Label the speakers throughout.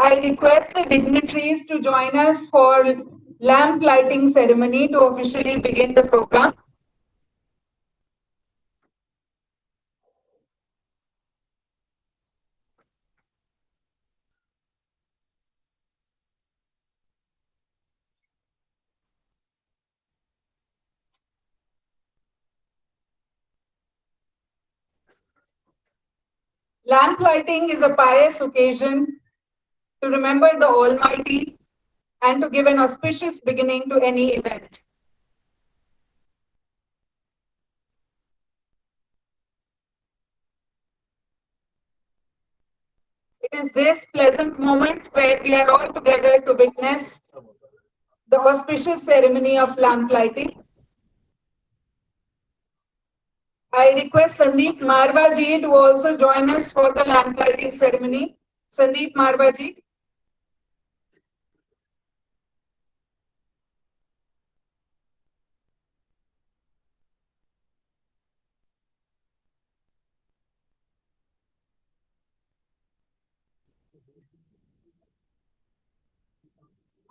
Speaker 1: I request the dignitaries to join us for lamp lighting ceremony to officially begin the program. Lamp lighting is a pious occasion to remember the Almighty and to give an auspicious beginning to any event. It is this pleasant moment where we are all together to witness the auspicious ceremony of lamp lighting. I request Sandeep Marwa ji to also join us for the lamp lighting ceremony. Sandeep Marwa ji.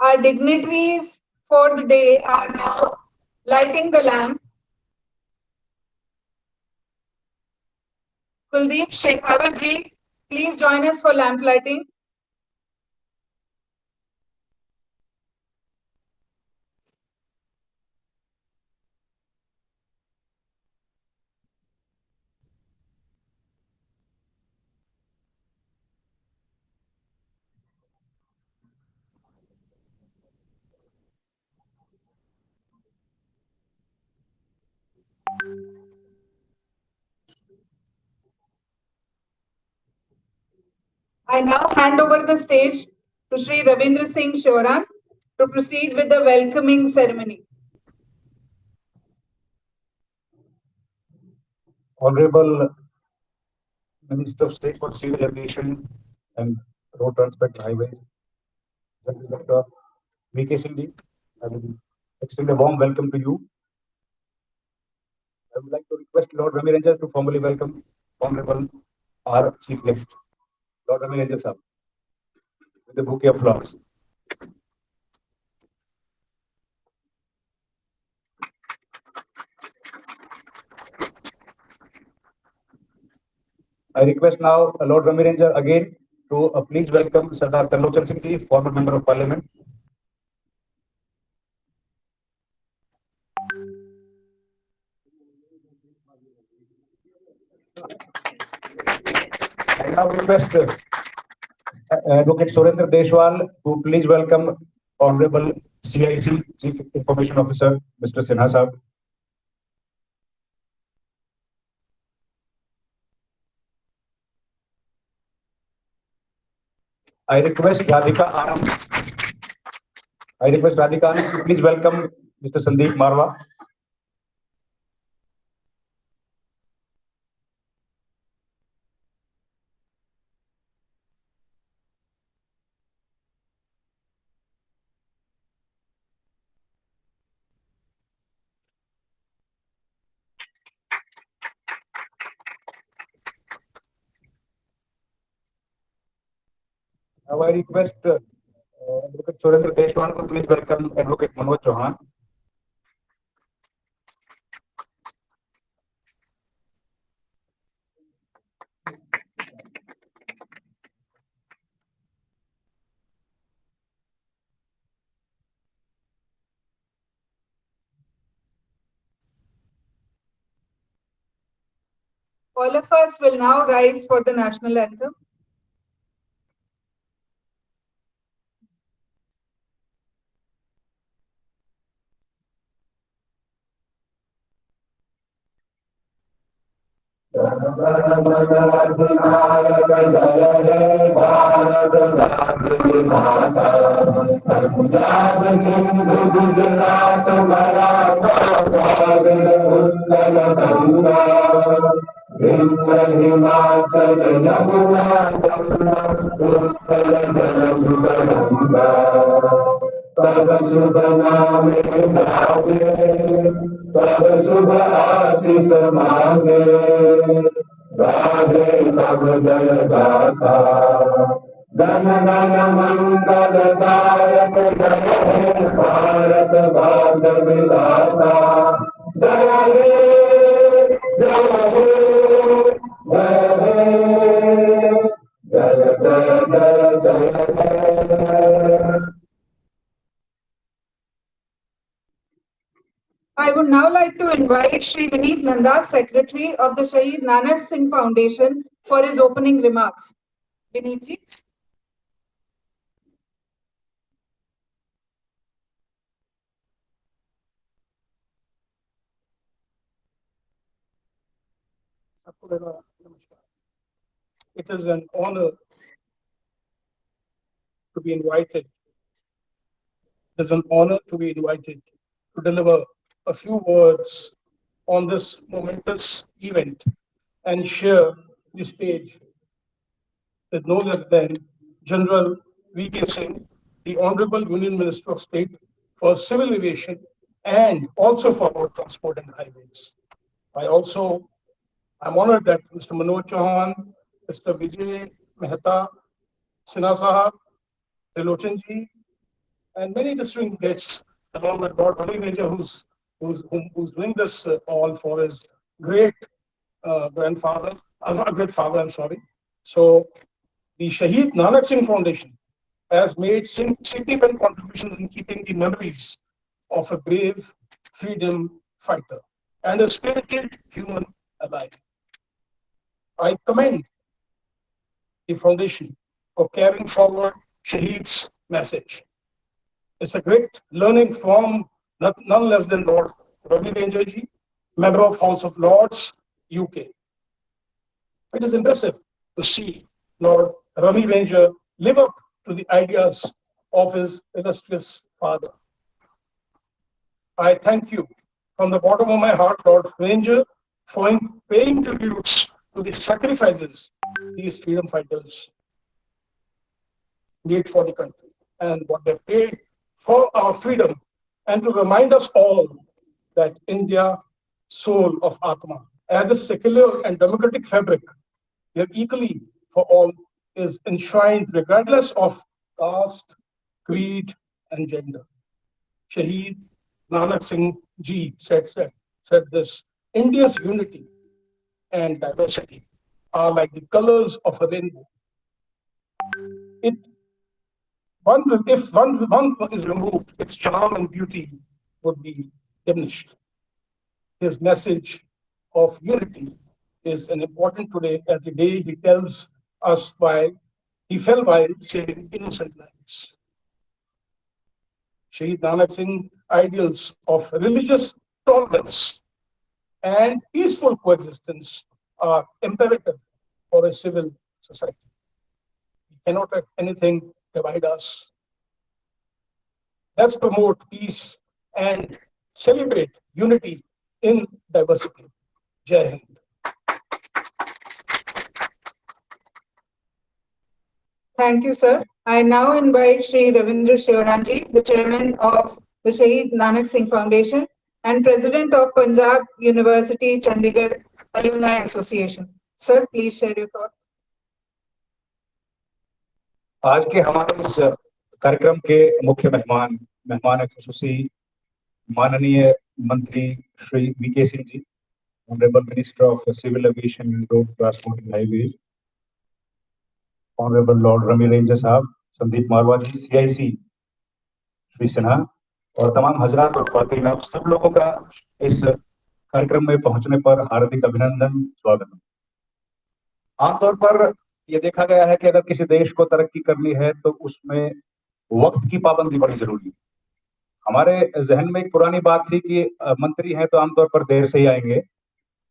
Speaker 1: Our dignitaries for the day are now lighting the lamp. Kuldeep Shekhawat ji, please join us for lamp lighting. I now hand over the stage to Sri Ravindra Singh Shoran to proceed with the welcoming ceremony.
Speaker 2: Honorable Minister of State for Civil Aviation and Road Transport and Highways, Dr. V.K. Singh, I will extend a warm welcome to you. I would like to request Lord Ramiranja to formally welcome Honorable our Chief Guest, Lord Ramiranja sir, with a bouquet of flowers. I request now Lord Ramiranja again to please welcome Sardar Tarlochan Singh ji, former Member of Parliament. I now request Advocate Surendra Deshwal to please welcome Honorable CIC Chief Information Officer Mr. Sinha Sahab. I request Radhika Anand to please welcome Mr. Sandeep Marwa. Now I request Advocate Surendra Deshwal to please welcome Advocate Manoj Chauhan.
Speaker 1: All of us will now rise for the national anthem.
Speaker 2: Jana Gana मंगलदायक जय हे भारत भाग्य विधाता। जय हे जय हे जय हे जय जय जय जय।
Speaker 1: I would now like to invite Shri Vineet Nanda, Secretary of the Shaheed Nanak Singh Foundation, for his opening remarks. Vineet ji.
Speaker 2: It is an honor to be invited. It is an honor to be invited to deliver a few words on this momentous event and share the stage with no less than General V.K. Singh, the Honorable Union Minister of State for Civil Aviation and also for Road Transport and Highways. I'm honored that Mr. Manoj Chauhan, Mr. Vijay Mehta, Sinha Sahab, Trilochan ji, and many distinguished guests, along with Lord Ravi Major, who's doing this all for his great great father, I'm sorry. So the Shaheed Nanak Singh Foundation has made significant contributions in keeping the memories of a brave freedom fighter and a spirited human alive. I commend the foundation for carrying forward Shaheed's message. It's a great learning from none less than Lord Ravi Major ji, member of House of Lords, UK. It is impressive to see Lord Ravi Major live up to the ideas of his illustrious father. I thank you from the bottom of my heart, Lord Ranger, for paying tributes to the sacrifices these freedom fighters made for the country and what they paid for our freedom, and to remind us all that India, soul of Atma, as a secular and democratic fabric, yet equally for all, is enshrined regardless of caste, creed, and gender. Shaheed Nanak Singh ji said this: India's unity and diversity are like the colors of a rainbow. If one is removed, its charm and beauty would be diminished. His message of unity is an important today, as the day he tells us why he fell while saving innocent lives. Shaheed Nanak Singh ideals of religious tolerance and peaceful coexistence are imperative for a civil society. We cannot let anything divide us. Let's promote peace and celebrate unity in diversity. Jai Hind.
Speaker 1: Thank you, sir. I now invite Shri Ravindra Shivranji, the chairman of the Shaheed Nanak Singh Foundation and president of Punjab University Chandigarh Alumni Association. Sir, please share your thoughts.
Speaker 2: आज के हमारे इस कार्यक्रम के मुख्य मेहमान खुसूसी माननीय मंत्री Shri VK Singh ji, honourable minister of civil aviation and road transport and highways, honourable lord Ravi Ranger साहब, संदीप मारवा जी, सीआईसी श्री सिन्हा, और तमाम हजरात और ख्वातीन, आप सब लोगों का इस कार्यक्रम में पहुंचने पर हार्दिक अभिनंदन, स्वागत। आमतौर पर यह देखा गया है कि अगर किसी देश को तरक्की करनी है तो उसमें वक्त की पाबंदी बड़ी जरूरी है। हमारे जहन में एक पुरानी बात थी कि मंत्री हैं तो आमतौर पर देर से ही आएंगे,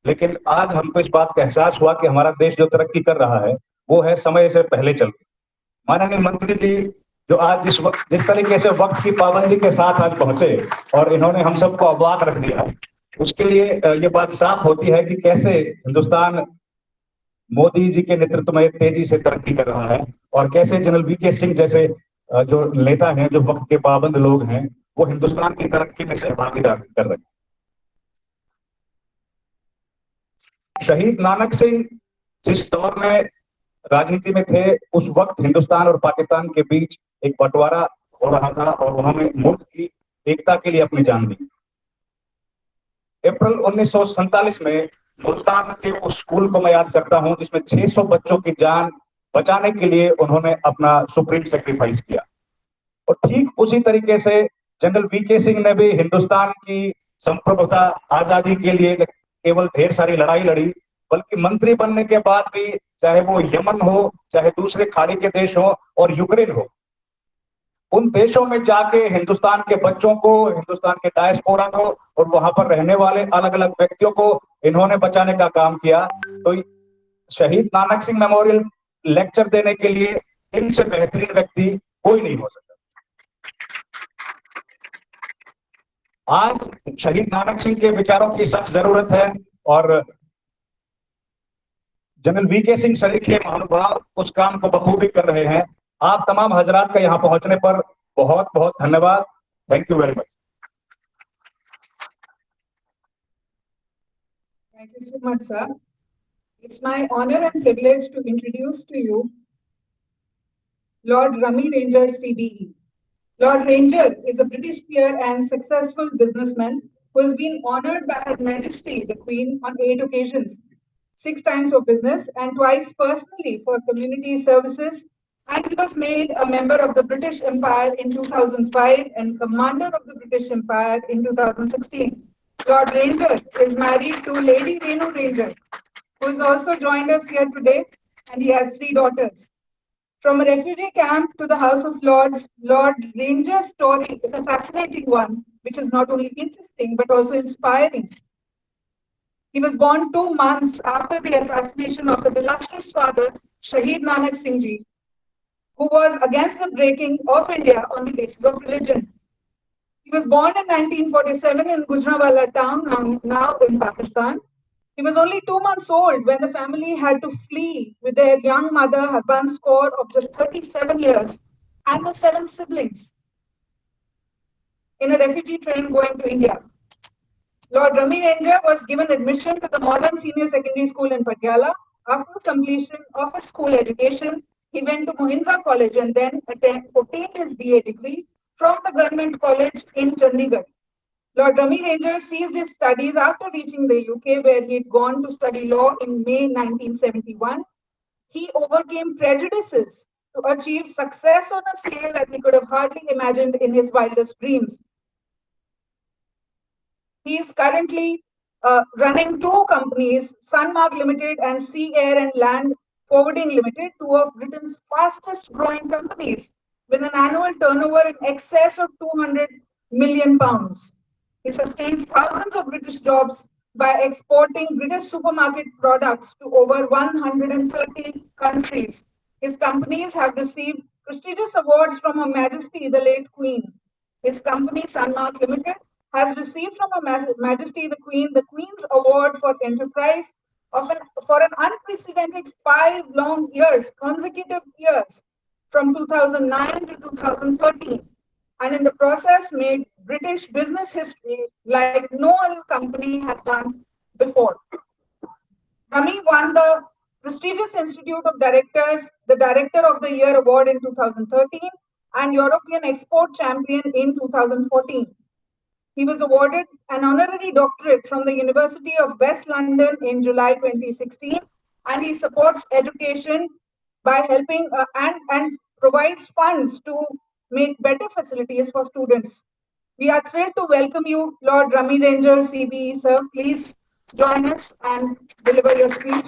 Speaker 2: लेकिन आज हमको इस बात का एहसास हुआ कि हमारा देश जो तरक्की कर रहा है वो है समय से पहले चल के। माननीय मंत्री जी जो आज जिस तरीके से वक्त की पाबंदी के साथ आज पहुंचे और इन्होंने हम सबको अवगत रख दिया, उसके लिए ये बात साफ होती है कि कैसे हिंदुस्तान मोदी जी के नेतृत्व में तेजी से तरक्की कर रहा है और कैसे जनरल वीके सिंह जैसे जो नेता हैं, जो वक्त के पाबंद लोग हैं, वो हिंदुस्तान की तरक्की में सहभागीदार कर रहे हैं। शहीद नानक सिंह जिस दौर में राजनीति में थे, उस वक्त हिंदुस्तान और पाकिस्तान के बीच एक बंटवारा हो रहा था और उन्होंने मुल्क की एकता के लिए अपनी जान दी। अप्रैल 1947 में मुल्तान के उस स्कूल को मैं याद करता हूं जिसमें 600 बच्चों की जान बचाने के लिए उन्होंने अपना सुप्रीम सेक्रीफाइस किया। और ठीक उसी तरीके से जनरल वीके सिंह ने भी हिंदुस्तान की संप्रभुता आजादी के लिए केवल ढेर सारी लड़ाई लड़ी, बल्कि मंत्री बनने के बाद भी, चाहे वो यमन हो, चाहे दूसरे खाड़ी के देश हो और यूक्रेन हो, उन देशों में जाके हिंदुस्तान के बच्चों को, हिंदुस्तान के डायस्पोरा को और वहां पर रहने वाले अलग अलग व्यक्तियों को इन्होंने बचाने का काम किया। तो शहीद नानक सिंह मेमोरियल लेक्चर देने के लिए इनसे बेहतरीन व्यक्ति कोई नहीं हो सकता। आज शहीद नानक सिंह के विचारों की सख्त जरूरत है और जनरल वीके सिंह सरीखे महानुभाव उस काम को बखूबी कर रहे हैं। आप तमाम हजरात का यहां पहुंचने पर बहुत बहुत धन्यवाद। Thank you very much.
Speaker 1: Thank you so much, sir. It's my honor and privilege to introduce to you Lord Rummy Ranger CBE. Lord Ranger is a British peer and successful businessman who has been honored by Her Majesty the Queen on 8 occasions, 6 times for business and twice personally for community services, and he was made a member of the British Empire in 2005 and commander of the British Empire in 2016. Lord Ranger is married to Lady Renu Ranger, who has also joined us here today, and he has 3 daughters. From a refugee camp to the House of Lords, Lord Ranger's story is a fascinating one, which is not only interesting but also inspiring. He was born 2 months after the assassination of his illustrious father, Shahid Nanak Singh Ji, who was against the breaking of India on the basis of religion. He was born in 1947 in Gujranwala town, now in Pakistan. He was only 2 months old when the family had to flee with their young mother, Harban's Kaur, of just 37 years, and the 7 siblings in a refugee train going to India. Lord Rummy Ranger was given admission to the modern senior secondary school in Patiala. After completion of his school education, he went to Mahindra College and then obtained his BA degree from the Government College in Chandigarh. Lord Rummy Ranger ceased his studies after reaching the UK, where he had gone to study law in May 1971. He overcame prejudices to achieve success on a scale that he could have hardly imagined in his wildest dreams. He is currently running 2 companies, Sunmark Limited and Sea Air and Land Forwarding Limited, 2 of Britain's fastest growing companies, with an annual turnover in excess of £200 million. He sustains thousands of British jobs by exporting British supermarket products to over 130 countries. His companies have received prestigious awards from Her Majesty the late Queen. His company, Sunmark Limited, has received from Her Majesty the Queen's Award for Enterprise for an unprecedented 5 long years, consecutive years, from 2009 to 2013. And in the process made British business history like no other company has done before. Rummy won the prestigious Institute of Directors, the Director of the Year Award in 2013 and European Export Champion in 2014. He was awarded an honorary doctorate from the University of West London in July 2016, and he supports education by helping and provides funds to make better facilities for students. We are thrilled to welcome you, Lord Rummy Ranger CBE, sir. Please join us and deliver your speech.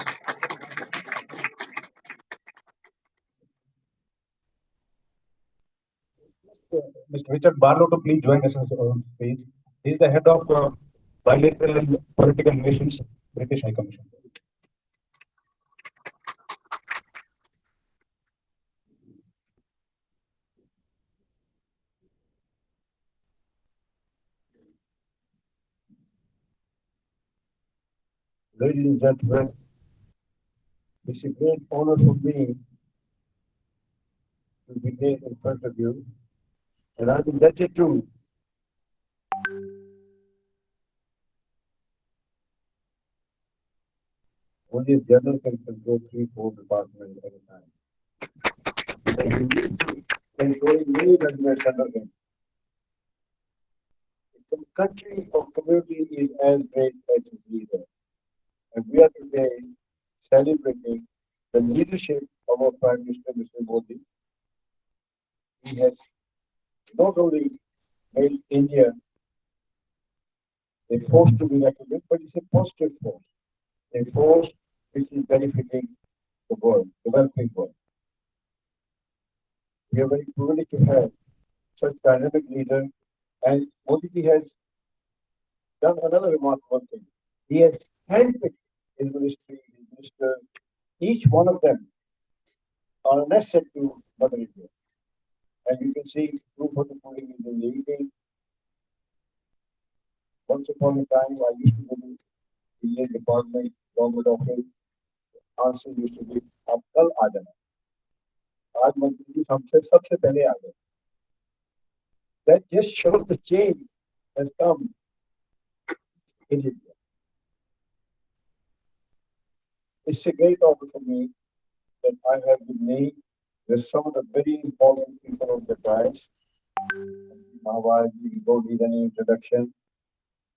Speaker 2: Mr. Richard Barlow to please join us on stage. He is the head of bilateral and political relations, British High Commission.
Speaker 3: Ladies and gentlemen, it's a great honor for me to be here in front of you, and I'm indebted to Only a general can control 3-4 departments at a time. Controlling many regiments under him. The country or community is as great as its leader. And we are today celebrating the leadership of our Prime Minister, Mr. Modi. He has not only made India a force to be reckoned with, but it's a positive force. A force which is benefiting the world, developing world. We are very privileged to have such dynamic leader, and Modi ji has done another remarkable thing. He has handpicked his ministry, his ministers. Each one of them are an asset to Mother India. And you can see proof of the pudding is in the evening. Once upon a time, I used to go to the Indian department, government office. Answer used to be, "आप कल आ जाना." आज मंत्री जी हमसे सबसे पहले आ गए. That just shows the change has come in India. It's a great honor for me that I have with me with some of the very important people of the dais. Maharaj, you don't need any introduction.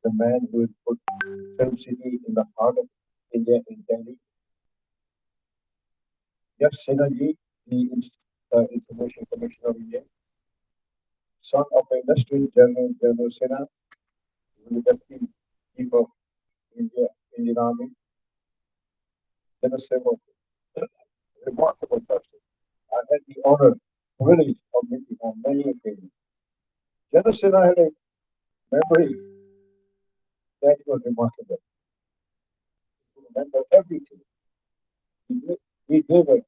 Speaker 3: The man who has put Film City in the heart of India in Delhi. Yes, Sinha the Information Commissioner of India. Son of an industrial general, General Sinha, the deputy chief of India, Indian Army. General Sinha, remarkable person. I had the honor, privilege of meeting on many occasions. General Sinha had a memory that was remarkable. He remembered everything. He delivered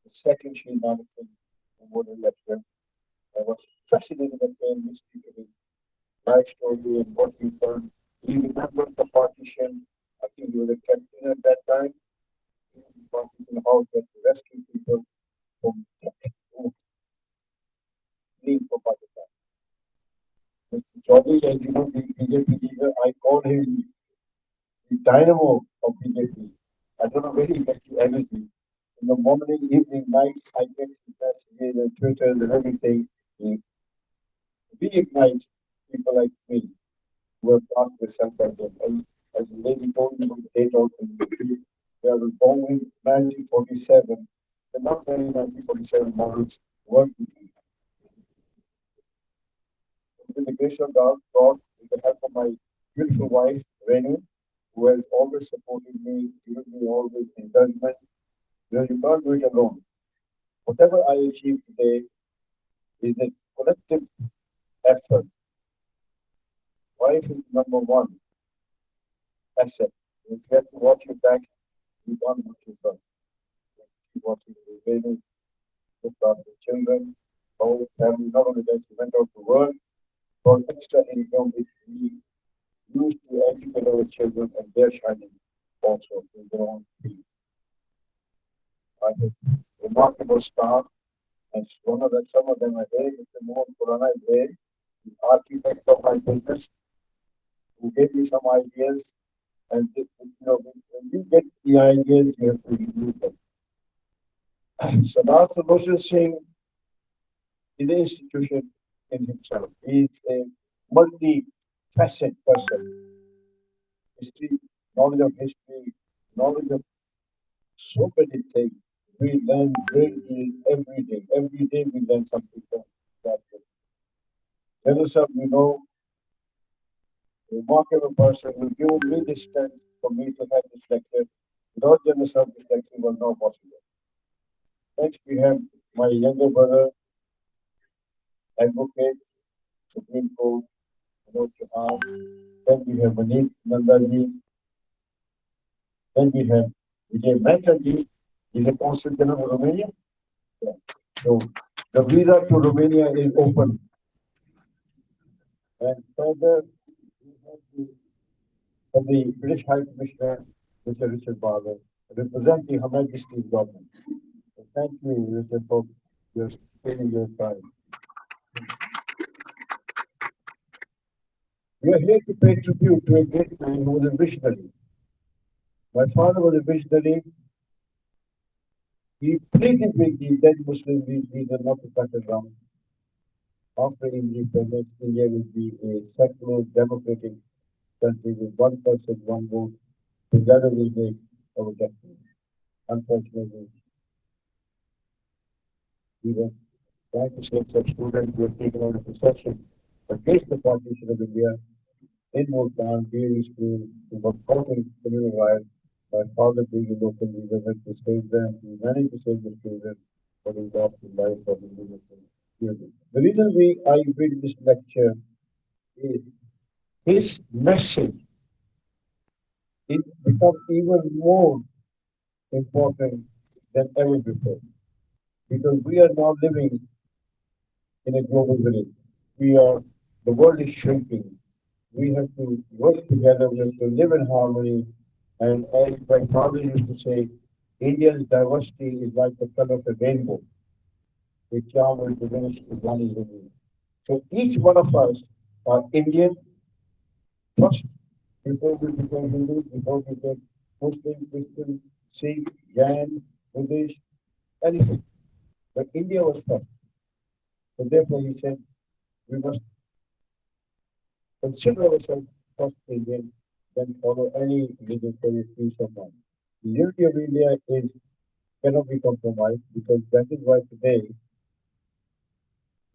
Speaker 3: the second Sri Lankan Memorial Lecture. I was fascinated by him, listening to his life story and what he done. He remembered the partition. I think he was a captain at that time. He was in partition house that to rescue people from fleeing from Pakistan. Mr. Chaudhary, as you know, the BJP leader, I call him the dynamo of BJP. I don't know where he gets the energy. In the morning, evening, night, I get his messages and Twitters and everything. He reignite people like me who have passed the self-help. And as the lady told me the date of the I was born in 1947. The not many 1947 models work with me. With the grace of God, with the help of my beautiful wife, Renu, who has always supported me, given me always encouragement. You can't do it alone. Whatever I achieve today is a collective effort. Wife is number one asset. If you have to watch your back, you can't watch your front. Keep watching the baby, look after the children, whole family. Not only that, she went out to work for extra income which we use to educate our children, and they're shining also in their own field. I have remarkable staff, and some of them are here. Mr. Mohan Purana is here, the architect of my business, who gave me some ideas. And when you get the ideas, you have to use them. Sardar Surbhushan Singh is an institution in himself. He is a multi-facet person. Knowledge of history, knowledge of so many things. We learn great deal every day. Every day we learn something from that book. General Sir, remarkable person who gave me the strength for me to have this lecture. Without General Sir, this lecture was not possible. Next, we have my younger brother, advocate, Supreme Court, Manoj Chauhan. Then we have Manik Nandaji. Then we have Vijay Mehtaji. He's a Consul General of Romania. Yeah. So the visa to Romania is open. And further, we have the British High Commissioner, Mr. Richard Barber, representing Her Majesty's government. So thank you, Richard, for spending your time. We are here to pay tribute to a great man who was a visionary. My father was a visionary. He pleaded with the then Muslim leader not to cut it down. After independence, India will be a secular, democratic country with one person, one vote. Together we make our destiny. Unfortunately, he was trying to save some students who were taken out of deception against the partition of India in Multan, DAV school, who were caught in communal riots. My father, being a local leader, went to save them. He managed to save the children, but he lost his life for the innocent children. The reason I read this lecture is his message is become even more important than ever before because we are now living in a global village. The world is shrinking. We have to work together, we have to live in harmony. And as my father used to say, India's diversity is like the color of a rainbow. The charm will diminish if one is removed. So each one of us are Indian first before we became Hindu, before we became Muslim, Christian, Sikh, Jain, Buddhist, anything. But India was first. So therefore he said we must consider ourselves first Indian, then follow any religion for its peace of mind. The unity of India is cannot be compromised because that is why today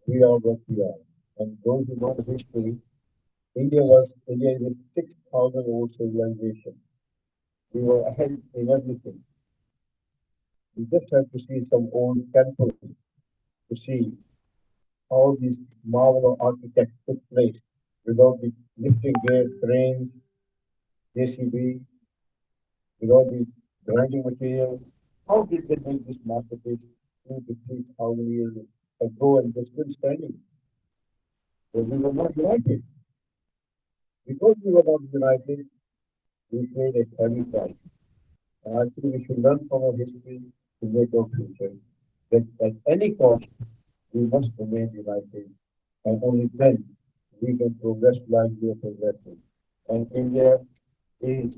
Speaker 3: we are what we are. And those who know the history, India is a 6,000-old civilization. We were ahead in everything. We just have to see some old temples to see how this marvel of architecture took place without the lifting gear, cranes, JCB, without the grinding material. How did they make this masterpiece 2 to 3,000 years ago and they're still standing? But we were not united. Because we were not united, we paid a heavy price. And I think we should learn from our history to make our future. That at any cost, we must remain united. And only then we can progress like we are progressing. And India is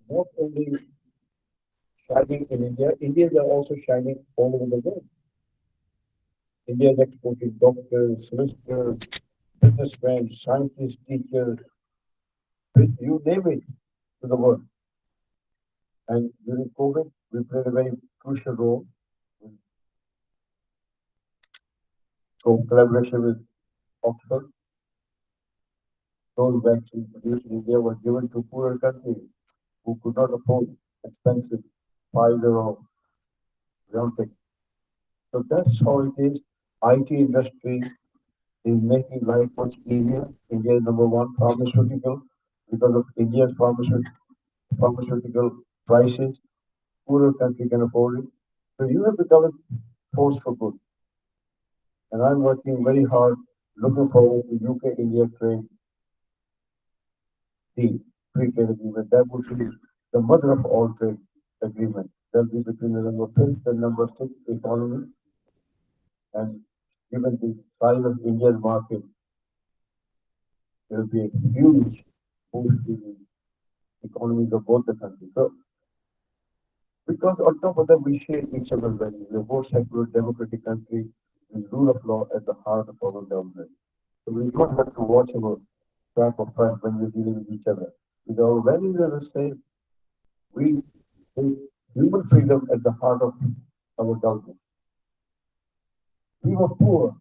Speaker 3: not only shining in India, Indians are also shining all over the world. India is exporting doctors, solicitors, businessmen, scientists, teachers, you name it, to the world. And during COVID, we played a very crucial role in collaboration with Oxford. Those vaccines produced in India were given to poorer countries who could not afford expensive Pfizer or Biontech. So that's how it is. IT industry is making life much easier. India is number one pharmaceutical because of India's pharmaceutical prices. Poorer country can afford it. So you have become a force for good. And I'm working very hard, looking forward to UK-India trade deal, free trade agreement. That would be the mother of all trade agreements. That will be between the number fifth and number sixth economy. And given the size of India's market, there will be a huge boost to the economies of both the countries. So, because on top of that, we share each other's values. We're both secular, democratic country with rule of law at the heart of our government. So we don't have to watch our back or front when we're dealing with each other. With our values are the same, we take human freedom at the heart of our government. We were poor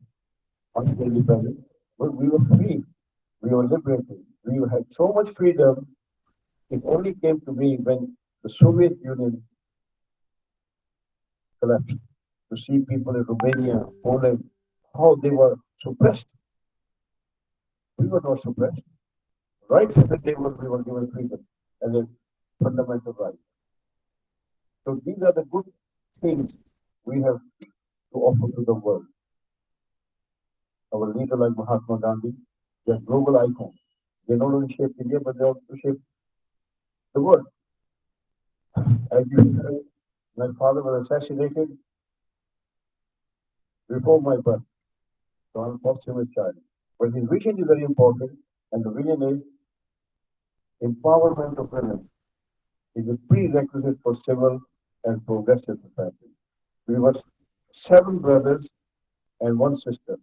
Speaker 3: until independence, but we were free. We were liberated. We had so much freedom. It only came to be when the Soviet Union collapsed. To see people in Romania, Poland, how they were suppressed. We were not suppressed. Right from the day when we were given freedom as a fundamental right. So these are the good things we have to offer to the world. Our leader like Mahatma Gandhi, they are global icons. They not only shape India, but they also shape the world. As you know, my father was assassinated before my birth, so I'm a posthumous child. But his vision is very important, and the vision is Empowerment of women is a prerequisite for civil and progressive society. We were 7 brothers and 1 sister.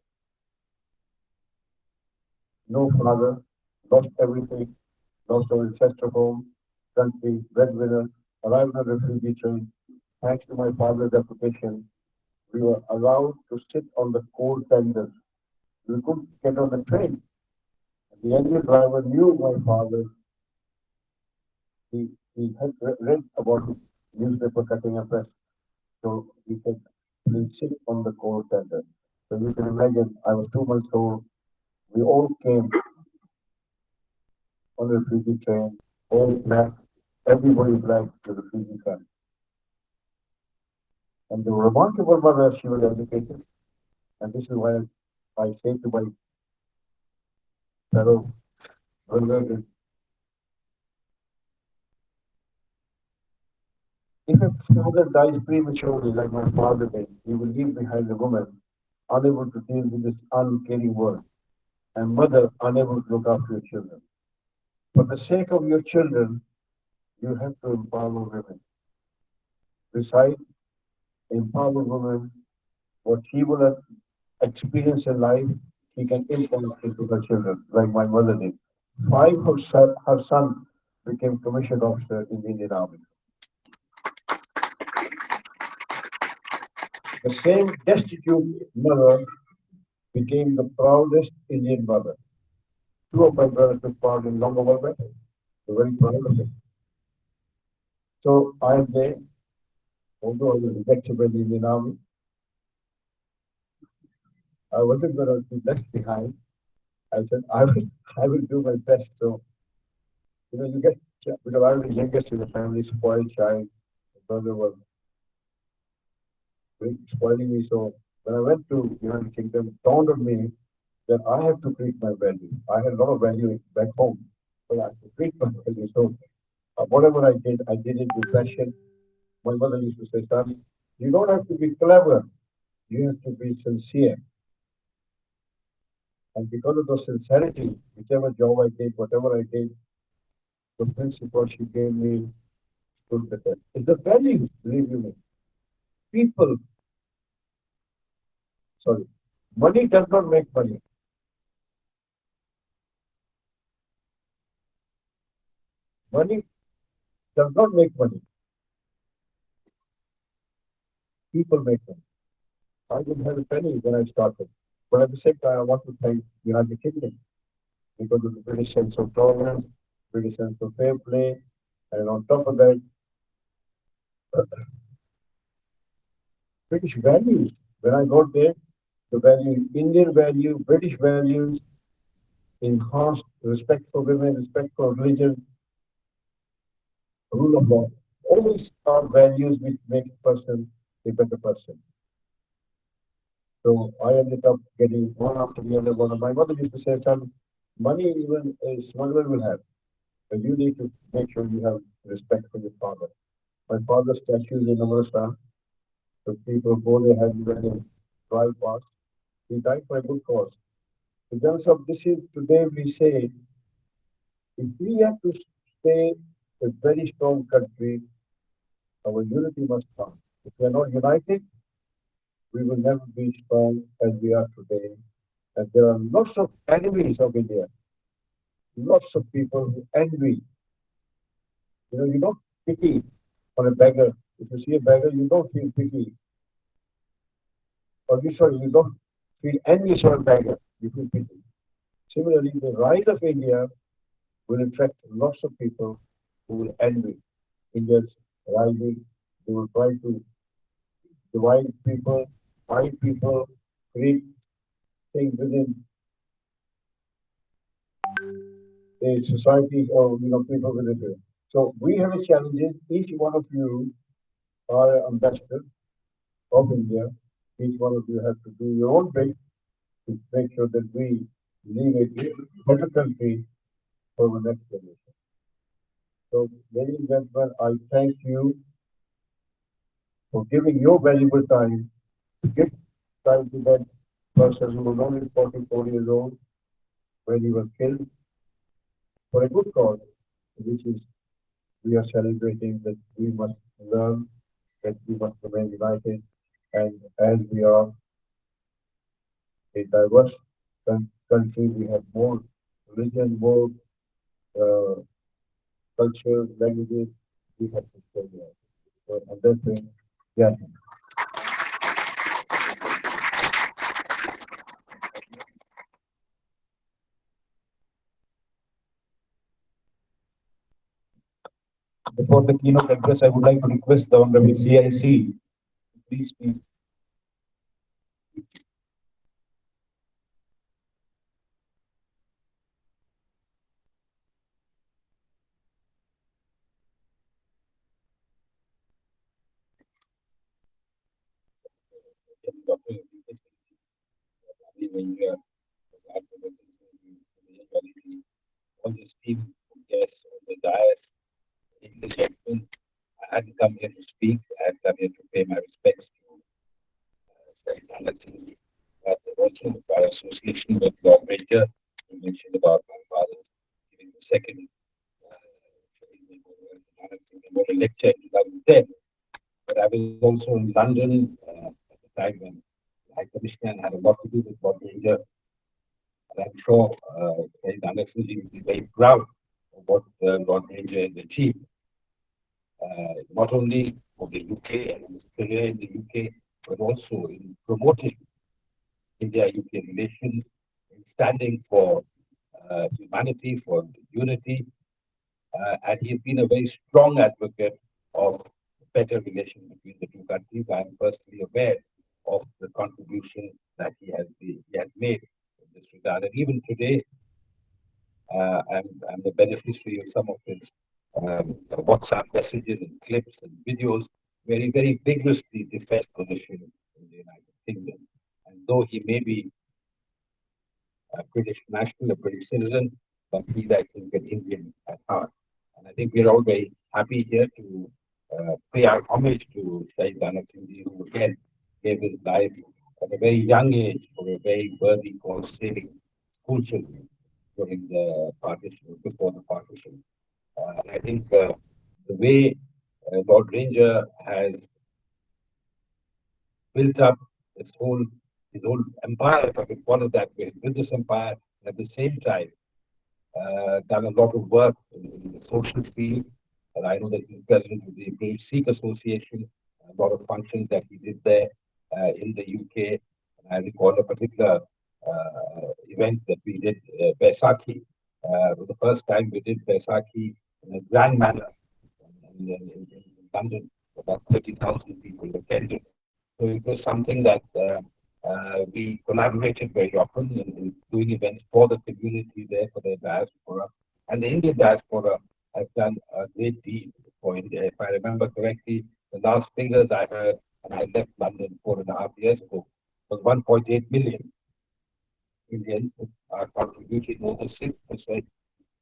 Speaker 3: No father, lost everything, lost our ancestral home, country, breadwinner, arrived on a refugee train. Thanks to my father's reputation, we were allowed to sit on the cold tenders. We couldn't get on the train. The engine driver knew my father. He had read about his newspaper cutting and press. So he said, please sit on the cold tender. So you can imagine, I was 2 months old. We all came on the refugee train, all black, everybody black to the refugee camp. And the remarkable mother, she was educated. And this is why I say to my fellow brothers, if a father dies prematurely, like my father did, he will leave behind a woman unable to deal with this uncaring world, and mother unable to look after your children. For the sake of your children, you have to empower women. Besides, empower women, what she will have experienced in life, she can implement into her children, like my mother did. Five, her son became commissioned officer in the Indian Army. The same destitute mother became the proudest Indian mother. 2 of my brothers took part in Long War battle. They're very proud of it. So I am there, although I was rejected by the Indian Army, I wasn't going to be left behind. I said, I will do my best. So, you get, because I was the youngest in the family, spoiled child. My brother was spoiling me. So when I went to United Kingdom, it dawned on me that I have to treat my value. I had a lot of value back home, but I have to treat my value. So whatever I did it with passion. My mother used to say, son, you don't have to be clever. You have to be sincere. And because of the sincerity, whichever job I did, whatever I did, the principle she gave me stood the test. It's the values, believe you me. People, sorry, money does not make money. Money does not make money. People make money. I didn't have a penny when I started. But at the same time, I want to thank the United Kingdom because of the British sense of tolerance, British sense of fair play, and on top of that, British values. When I got there, the value, Indian value, British values, enhanced respect for women, respect for religion, rule of law. All these are values which make a person a better person. So I ended up getting one after the other. One of my mother used to say, son, money even a smuggler will have, but you need to make sure you have respect for your father. My father's statue is in Amritsar. So people go there, have when they drive past. He died for a good cause. In terms of this is today we say, if we have to stay a very strong country, our unity must come. If we are not united, we will never be strong as we are today. And there are lots of enemies of India, lots of people who envy. You don't pity on a beggar. If you see a beggar, you don't feel pity. Or you don't feel envious of a beggar, you feel pity. Similarly, the rise of India will attract lots of people who will envy India's rising. They will try to divide people, find people, create things within the societies or people within it. So we have a challenges. Each one of you are ambassadors of India. Each one of you have to do your own bit to make sure that we leave a better country for the next generation. So, ladies and gentlemen, I thank you for giving your valuable time to give time to that person who was only 44 years old when he was killed for a good cause. which is we are celebrating that we must learn, that we must remain united, and as we are a diverse country, we have more religion, more uh, culture, languages, we have to stay united. So, and that's been, yeah. Before the keynote address, I would like to request the Honorable CIC, please speak.
Speaker 4: All the esteemed guests on the dais, ladies and gentlemen, I hadn't come here to speak. I had come here to pay my respects to Nanak Singh ji, but also by association with Lord Major, who mentioned about my father giving the second Nanak Singh Memorial lecture in 2010. But I was also in London at the time when the High Commissioner had a lot to do with Lord Major. And I'm sure Nanak Singh ji will be very proud of what Lord Major has achieved. Not only for the UK and his career in the UK, but also in promoting India-UK relations, in standing for humanity, for unity, and he's been a very strong advocate of better relations between the two countries. I am personally aware of the contribution that he has made in this regard. And even today, I'm the beneficiary of some of his WhatsApp messages and clips and videos where he very vigorously defends position in the United Kingdom. And though he may be a British national, a British citizen, but he's, I think, an Indian at heart. And I think we're all very happy here to pay our homage to Shahid Nanak Singh ji, who again gave his life at a very young age for a very worthy cause, saving school children during the partition, before the partition. And I think the way Lord Ranger has built up his whole empire, if I could call it that way, built this empire, and at the same time done a lot of work in the social field. And I know that he's president of the British Sikh Association, a lot of functions that he did there in the UK. And I recall a particular event that we did, Baisakhi. The first time we did Baisakhi in a grand manner in London, about 30,000 people attended. So it was something that we collaborated very often in doing events for the community there, for the diaspora. And the Indian diaspora has done a great deal for India. If I remember correctly, the last figures I heard, and I left London 4.5 years ago, was 1.8 million Indians are contributing more than 6%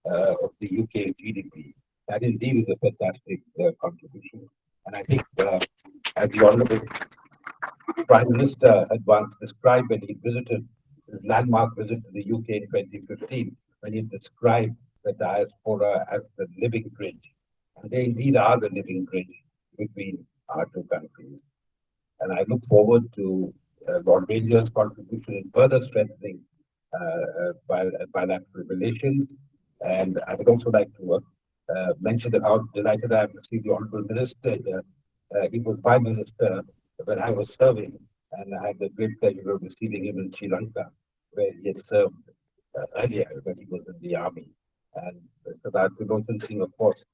Speaker 4: of the UK GDP. That indeed is a fantastic contribution. And I think, as the Honorable Prime Minister had once described when he visited his landmark visit to the UK in 2015, when he described the diaspora as the living bridge. And they indeed are the living bridge between our two countries. And I look forward to Lord Ranger's contribution in further strengthening bilateral relations. And I would also like to mention that how delighted I am to see the Honorable Minister here. He was my minister when I was serving, and I had the great pleasure of receiving him in Sri Lanka, where he had served earlier when he was in the army. And Sardar Tillochhan Singh, of course,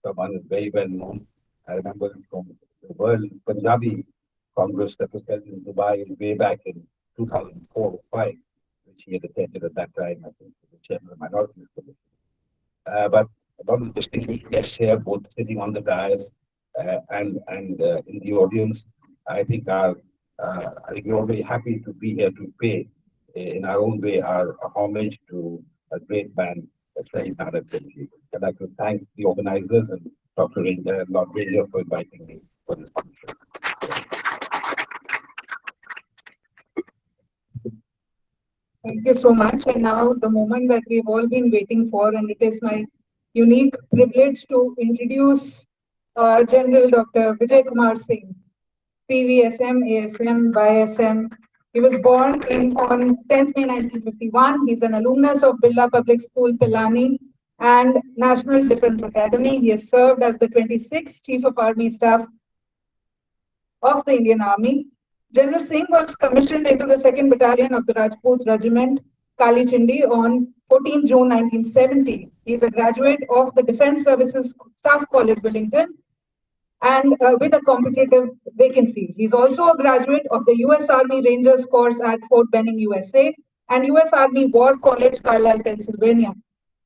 Speaker 4: someone is very well known. I remember from the World Punjabi Congress that was held in Dubai way back in 2004 or 5, which he had attended at that time, I think, the chairman of the Minorities Commission. But a lot of distinguished guests here, both sitting on the dais and in the audience, I think we're all very happy to be here to pay in our own way our homage to a great man, Shahid Nanak Singh ji. I'd like to thank the organizers and Dr. Lord Ranger for inviting me for this function.
Speaker 1: Thank you so much. And now the moment that we've all been waiting for, and it is my unique privilege to introduce General Dr. Vijay Kumar Singh, PVSM, ASM, BISM. He was born on 10th May 1951. He's an alumnus of Birla Public School, Pilani, and National Defense Academy. He has served as the 26th Chief of Army Staff of the Indian Army. General Singh was commissioned into the 2nd Battalion of the Rajput Regiment, Kali Chindi, on 14 June 1970. He is a graduate of the Defense Services Staff College, Wellington, and with a competitive vacancy. He's also a graduate of the US Army Rangers course at Fort Benning, USA, and US Army War College, Carlisle, Pennsylvania.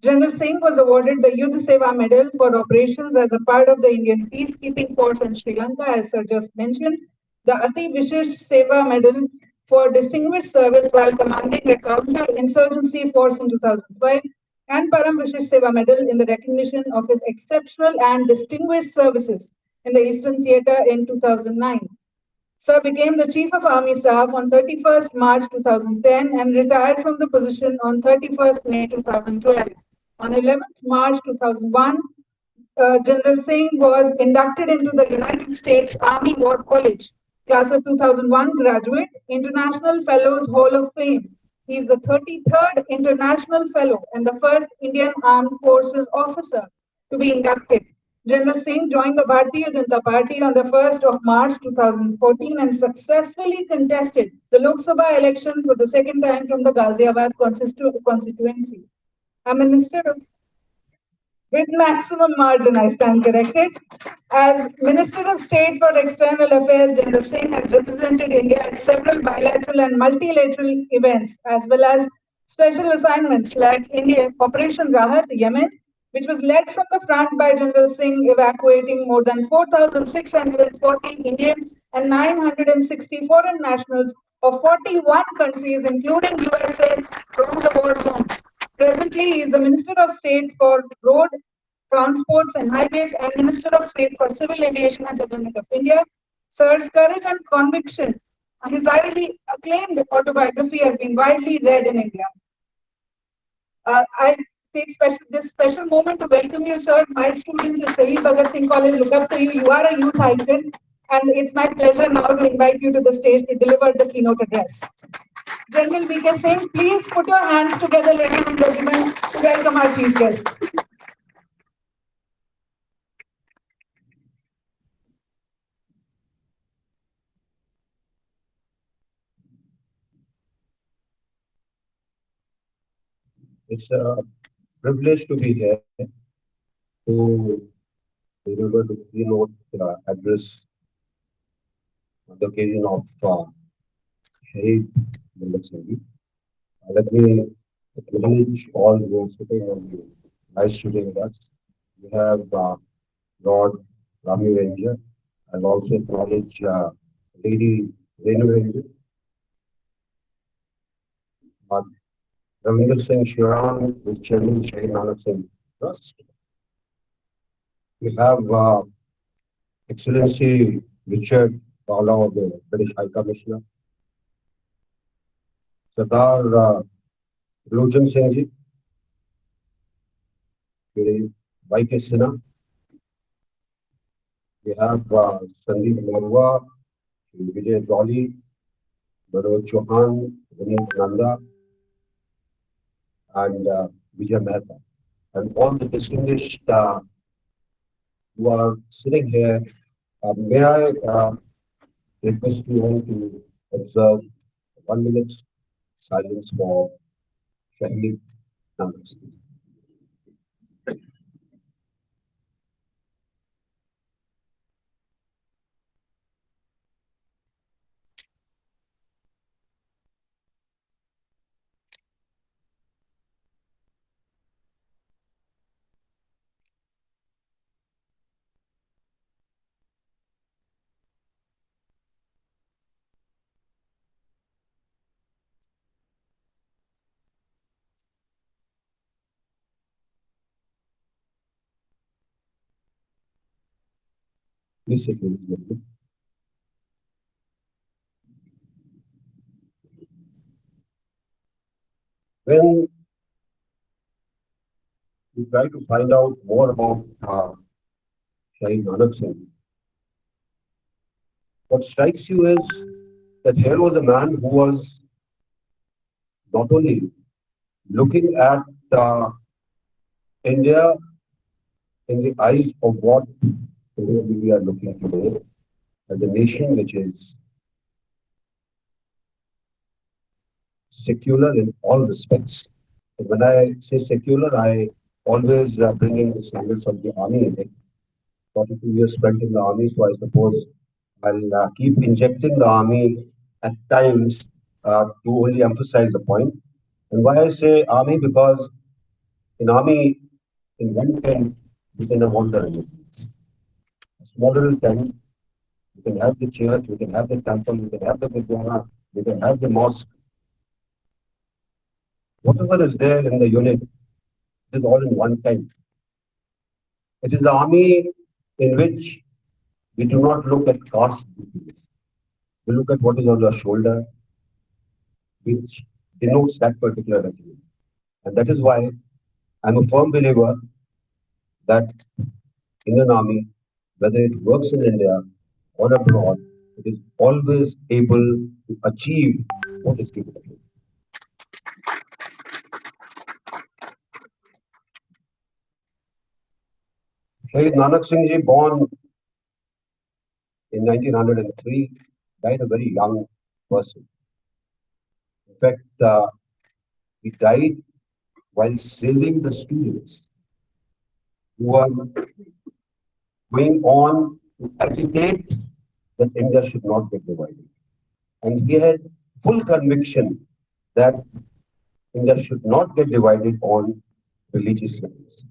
Speaker 1: General Singh was awarded the Yudh Seva Medal for operations as a part of the Indian peacekeeping force in Sri Lanka, as Sir just mentioned, the Ati Vishisht Seva Medal for distinguished service while commanding a counter-insurgency force in 2005, and Param Vishisht Seva Medal in the recognition of his exceptional and distinguished services in the Eastern Theatre in 2009. Sir became the Chief of Army Staff on 31st March 2010 and retired from the position on 31st May 2012. On 11th March 2001, General Singh was inducted into the United States Army War College, class of 2001 graduate, International Fellows Hall of Fame. He is the 33rd International Fellow and the first Indian Armed Forces officer to be inducted. General Singh joined the Bharatiya Janata Party on the 1st of March 2014 and successfully contested the Lok Sabha election for the second time from the Ghaziabad constituency. A minister of with maximum margin, I stand corrected. As Minister of State for External Affairs, General Singh has represented India at several bilateral and multilateral events, as well as special assignments like Operation Rahat, Yemen, which was led from the front by General Singh, evacuating more than 4,640 Indian and 960 foreign nationals of 41 countries, including USA, from the war zone. Presently, he is the Minister of State for Road Transports and Highways and Minister of State for Civil Aviation at the Government of India. Sir's courage and conviction, his highly acclaimed autobiography has been widely read in India. I take this special moment to welcome you, sir. My students at Shaheed Bhagat Singh College look up to you. You are a youth icon, and it's my pleasure now to invite you to the stage to deliver the keynote address. General V.K. Singh, please put your hands together, ladies and gentlemen, to welcome our chief guest.
Speaker 4: It's a privilege to be here to deliver the keynote address on the occasion of Shaheed Bhagat Singh. Let me acknowledge all who are sitting on the nice today with us. We have Lord Rami Ranger. I'll also acknowledge Lady Renu Ranger. Ravindra Singh Shiran, who is Chairman Shaheed Nanak Singh Trust. We have Excellency Richard Bala of the British High Commissioner. Sardar Lojan Singh Ji, Y.K. Sinha. We have Sandeep Marwa, Vijay Jolly, Manoj Chauhan, Vineet Nanda, and Vijay Mehta. And all the distinguished who are sitting here, may I request you all to observe 1 minute silence for Shaheed Nanak Singh. Please sit, ladies and gentlemen. When you try to find out more about Shahid Nanak Singh, what strikes you is that here was a man who was not only looking at India in the eyes of what we are looking today as a nation which is secular in all respects. And when I say secular, I always bring in the standards of the army in it. 42 years spent in the army, so I suppose I'll keep injecting the army at times to only emphasize the point. And why I say army, because in army, in one tent, you can have all the religions. A small little tent, you can have the church, you can have the temple, you can have the gurdwara, you can have the mosque. Whatever is there in the unit is all in one tent. It is the army in which we do not look at caste. We look at what is on your shoulder, which denotes that particular regiment. And that is why I'm a firm believer that Indian Army, whether it works in India or abroad, it is always able to achieve what is given to it. Shahid Nanak Singh Ji, born in 1903, died a very young person. In fact, he died while saving the students who were going on to agitate that India should not get divided. And he had full conviction that India should not get divided on religious lines.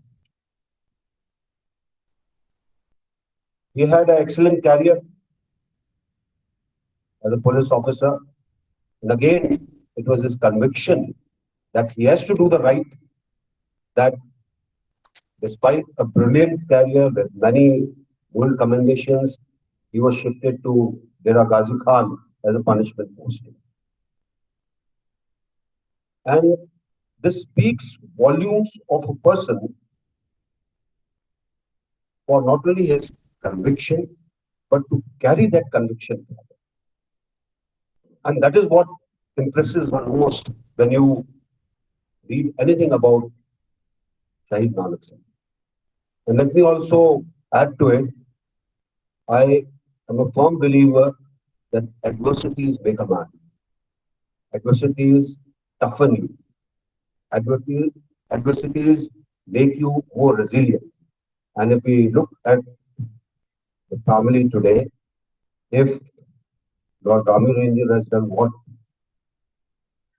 Speaker 4: He had an excellent career as a police officer. And again, it was his conviction that he has to do the right, that despite a brilliant career with many gold commendations, he was shifted to Dera Ghazi Khan as a punishment posting. And this speaks volumes of a person for not only his conviction, but to carry that conviction forward. And that is what impresses one most when you read anything about Shahid Nanak Singh. And let me also add to it, I am a firm believer that adversities make a man. Adversities toughen you. Adversities make you more resilient. And if we look at the family today, if Lord Rami Ranger has done what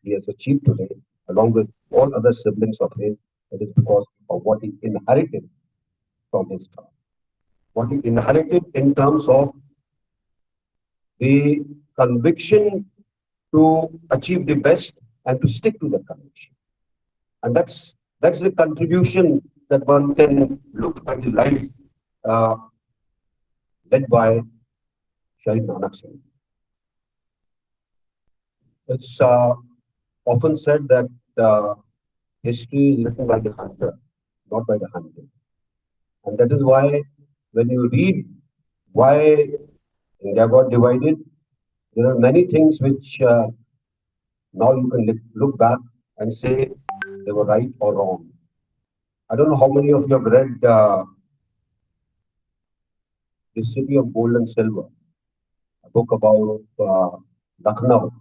Speaker 4: he has achieved today, along with all other siblings of his, it is because of what he inherited from his father. What he inherited in terms of the conviction to achieve the best and to stick to that conviction. And that's the contribution that one can look at the life led by Shahid Nanak Singh. It's often said that history is written by the hunter, not by the hunted. And that is why when you read why India got divided, there are many things which now you can look back and say they were right or wrong. I don't know how many of you have read The City of Gold and Silver, a book about Lucknow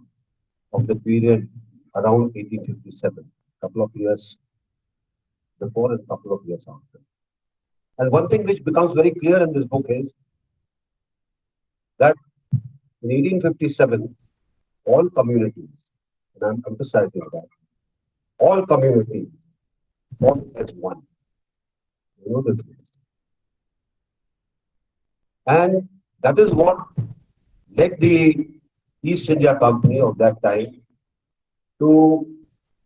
Speaker 4: of the period around 1857, a couple of years before and a couple of years after. And one thing which becomes very clear in this book is that in 1857, all communities, and I'm emphasizing that, all communities fought as one. You know this. And that is what led the East India Company of that time to,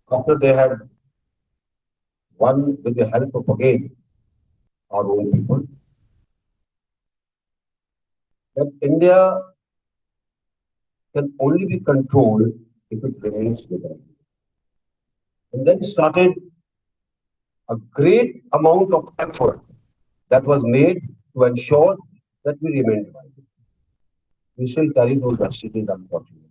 Speaker 4: after they had won with the help of again our own people, that India can only be controlled if it remains with them. And then started a great amount of effort that was made to ensure that we remain divided. We still carry those vestiges, unfortunately.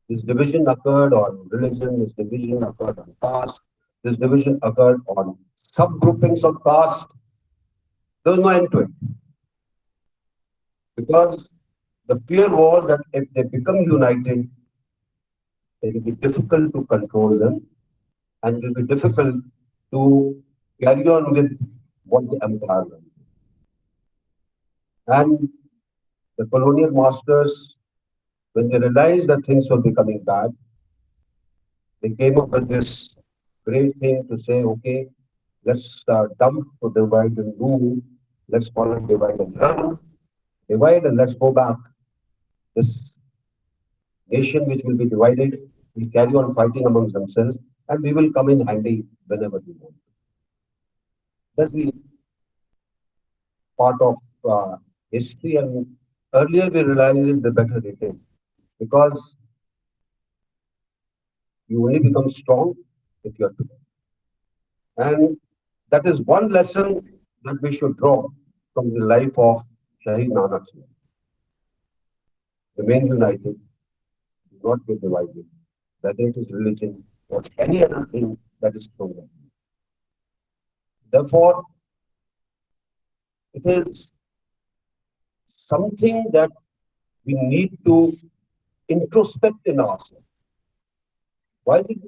Speaker 4: This division occurred on religion, this division occurred on caste, this division occurred on subgroupings of caste. There was no end to it. Because the fear was that if they become united, it will be difficult to control them and it will be difficult to carry on with what the empire was. And the colonial masters, when they realized that things were becoming bad, they came up with this great thing to say, okay, let's dump to divide and rule. Let's call it divide and run. Divide and let's go back. This nation which will be divided will carry on fighting amongst themselves and we will come in handy whenever we want. That's the part of history, and earlier we realized it, the better it is. Because you only become strong if you are together. And that is one lesson that we should draw from the life of Shaheed Nanak Singh. Remain united, do not get divided, whether it is religion or any other thing that is thrown at you. Therefore, it is something that we need to introspect in ourselves. Why is it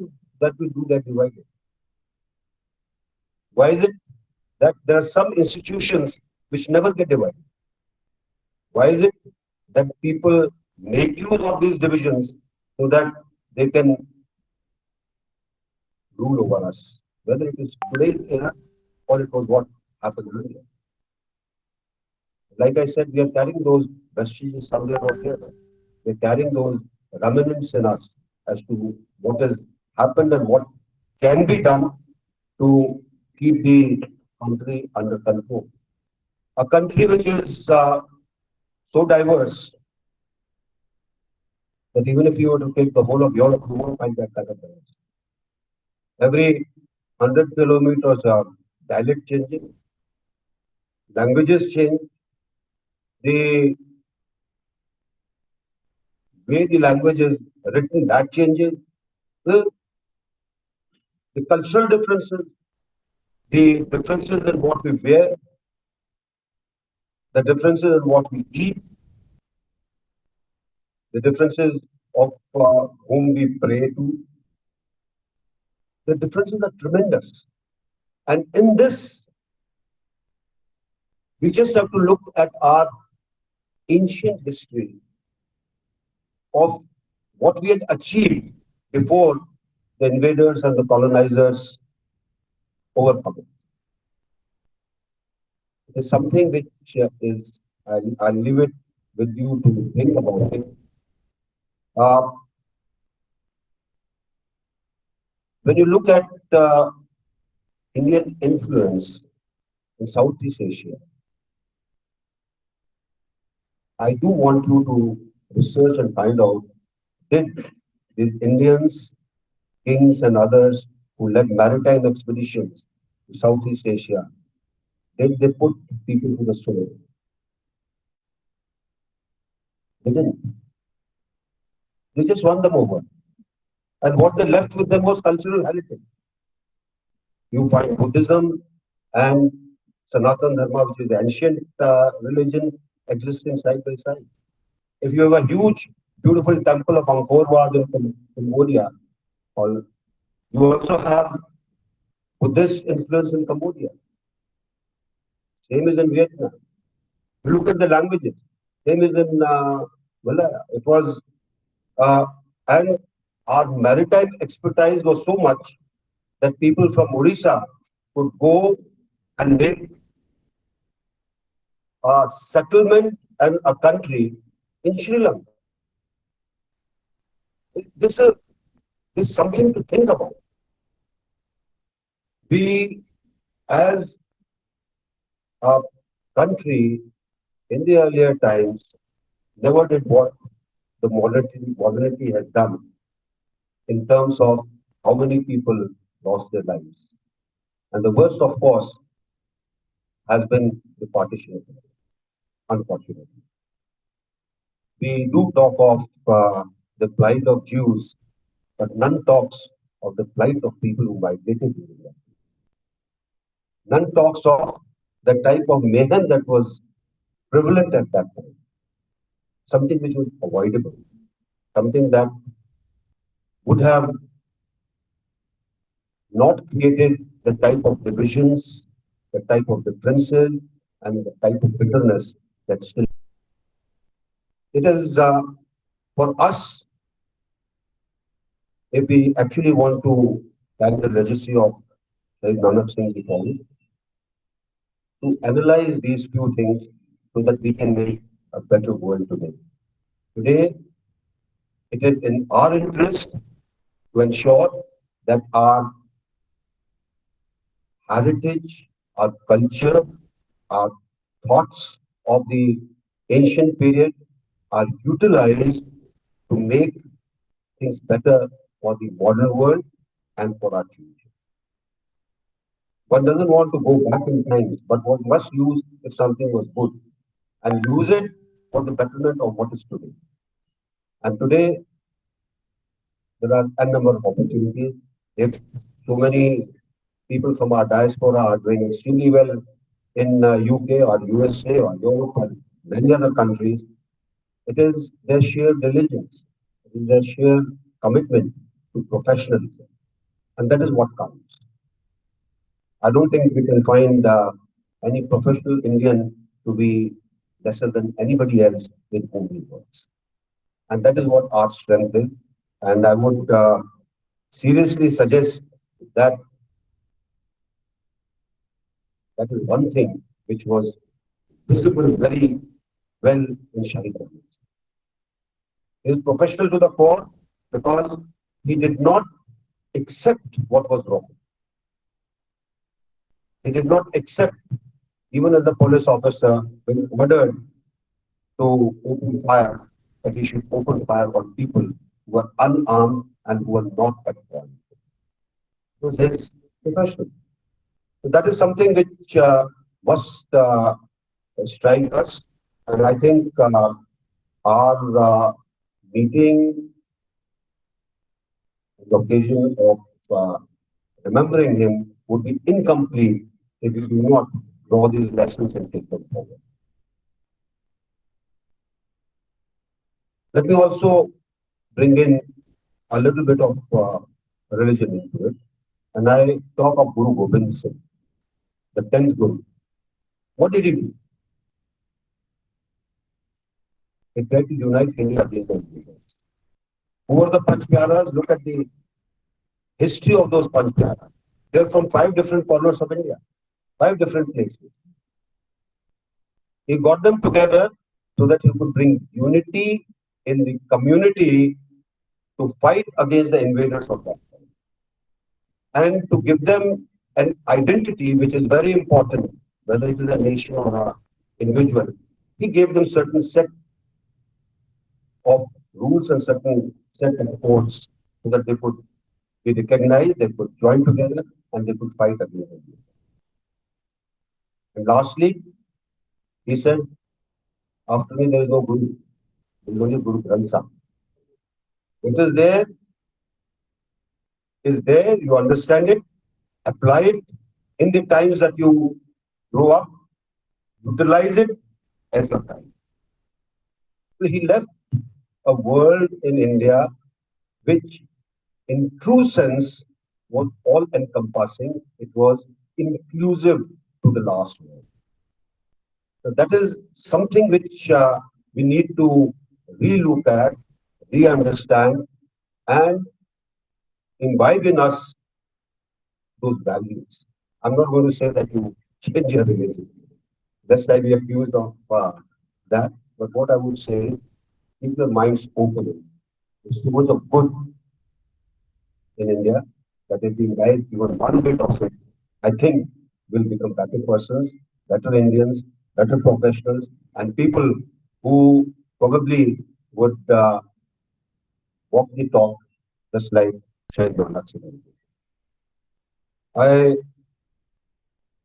Speaker 4: that we do get divided? Why is it that there are some institutions which never get divided? Why is it that people make use of these divisions so that they can rule over us? Whether it is today's era or it was what happened earlier. Like I said, we are carrying those vestiges somewhere or the other. We are carrying those remnants in us as to what has happened and what can be done to keep the country under control. A country which is so diverse that even if you were to take the whole of Europe, you won't find that kind of balance. Every 100 kilometers, dialect changing, languages change, the way the language is written, that changes, the cultural differences, the differences in what we wear, the differences in what we eat, the differences of whom we pray to. The differences are tremendous. And in this, we just have to look at our ancient history of what we had achieved before the invaders and the colonizers overcome it. It is something which is, I'll leave it with you to think about it. When you look at Indian influence in Southeast Asia, I do want you to research and find out, did these Indians, kings and others who led maritime expeditions to Southeast Asia, did they put people to the sword? They didn't. They just won them over. And what they left with them was cultural heritage. You find Buddhism and Sanatana Dharma, which is the ancient religion, existing side by side. If you have a huge, beautiful temple of Angkor Wat in Cambodia, you also have Buddhist influence in Cambodia. Same is in Vietnam. You look at the languages. Same is in Malaya. It was, and our maritime expertise was so much that people from Odisha could go and make a settlement and a country in Sri Lanka. This is something to think about. We, as a country in the earlier times, never did what the modernity has done in terms of how many people
Speaker 5: lost their lives. And the worst, of course, has been the partition of India, unfortunately. We do talk of the plight of Jews, but none talks of the plight of people who migrated to India. None talks of the type of mayhem that was prevalent at that time, something which was avoidable, something that would have not created the type of divisions, the type of differences, and the type of bitterness that still. It is for us, if we actually want to carry the legacy of Nanak Singh Ji, to analyze these few things so that we can make a better world today. Today, it is in our interest to ensure that our heritage, our culture, our thoughts of the ancient period are utilized to make things better for the modern world and for our future. One doesn't want to go back in time, but one must use if something was good and use it for the betterment of what is today. And today, there are a number of opportunities. If so many people from our diaspora are doing extremely well in UK or USA or Europe or many other countries, it is their sheer diligence, it is their sheer commitment to professionalism. And that is what counts. I don't think we can find any professional Indian to be lesser than anybody else with whom we work. And that is what our strength is. And I would seriously suggest that that is one thing which was visible very well in Shahid Ahmed. He is professional to the core because he did not accept what was wrong. He did not accept, even as a police officer, when ordered to open fire, that he should open fire on people who were unarmed and who were not at fault. It was his profession. So that is something which must strike us. And I think our meeting, the occasion of remembering him would be incomplete if we do not draw these lessons and take them forward. Let me also bring in a little bit of religion into it. And I talk of Guru Gobind Singh, the 10th Guru. What did he do? He tried to unite India against the invaders. Who were the Panch Pyaras? Look at the history of those Panch Pyaras. They're from 5 different corners of India, 5 different places. He got them together so that he could bring unity in the community to fight against the invaders of that time. And to give them an identity which is very important, whether it is a nation or an individual. He gave them certain set of rules and certain set of codes so that they could be recognized, they could join together, and they could fight against them. And lastly, he said, after me there is no Guru, there is only Guru Granth Sahib. It is there, you understand it, apply it in the times that you grow up, utilize it as your time. So he left a world in India which in true sense was all encompassing, it was inclusive to the last word. So that is something which we need to re-look at, re-understand, and imbibe in us those values. I'm not going to say that you change your religion. Lest I be accused of that. But what I would say is, keep your minds open. There's so much of good in India that if we guide even one bit of it, I think we'll become better persons, better Indians, better professionals, and people who probably would walk the talk just like Shahid Nanak Singh.
Speaker 4: I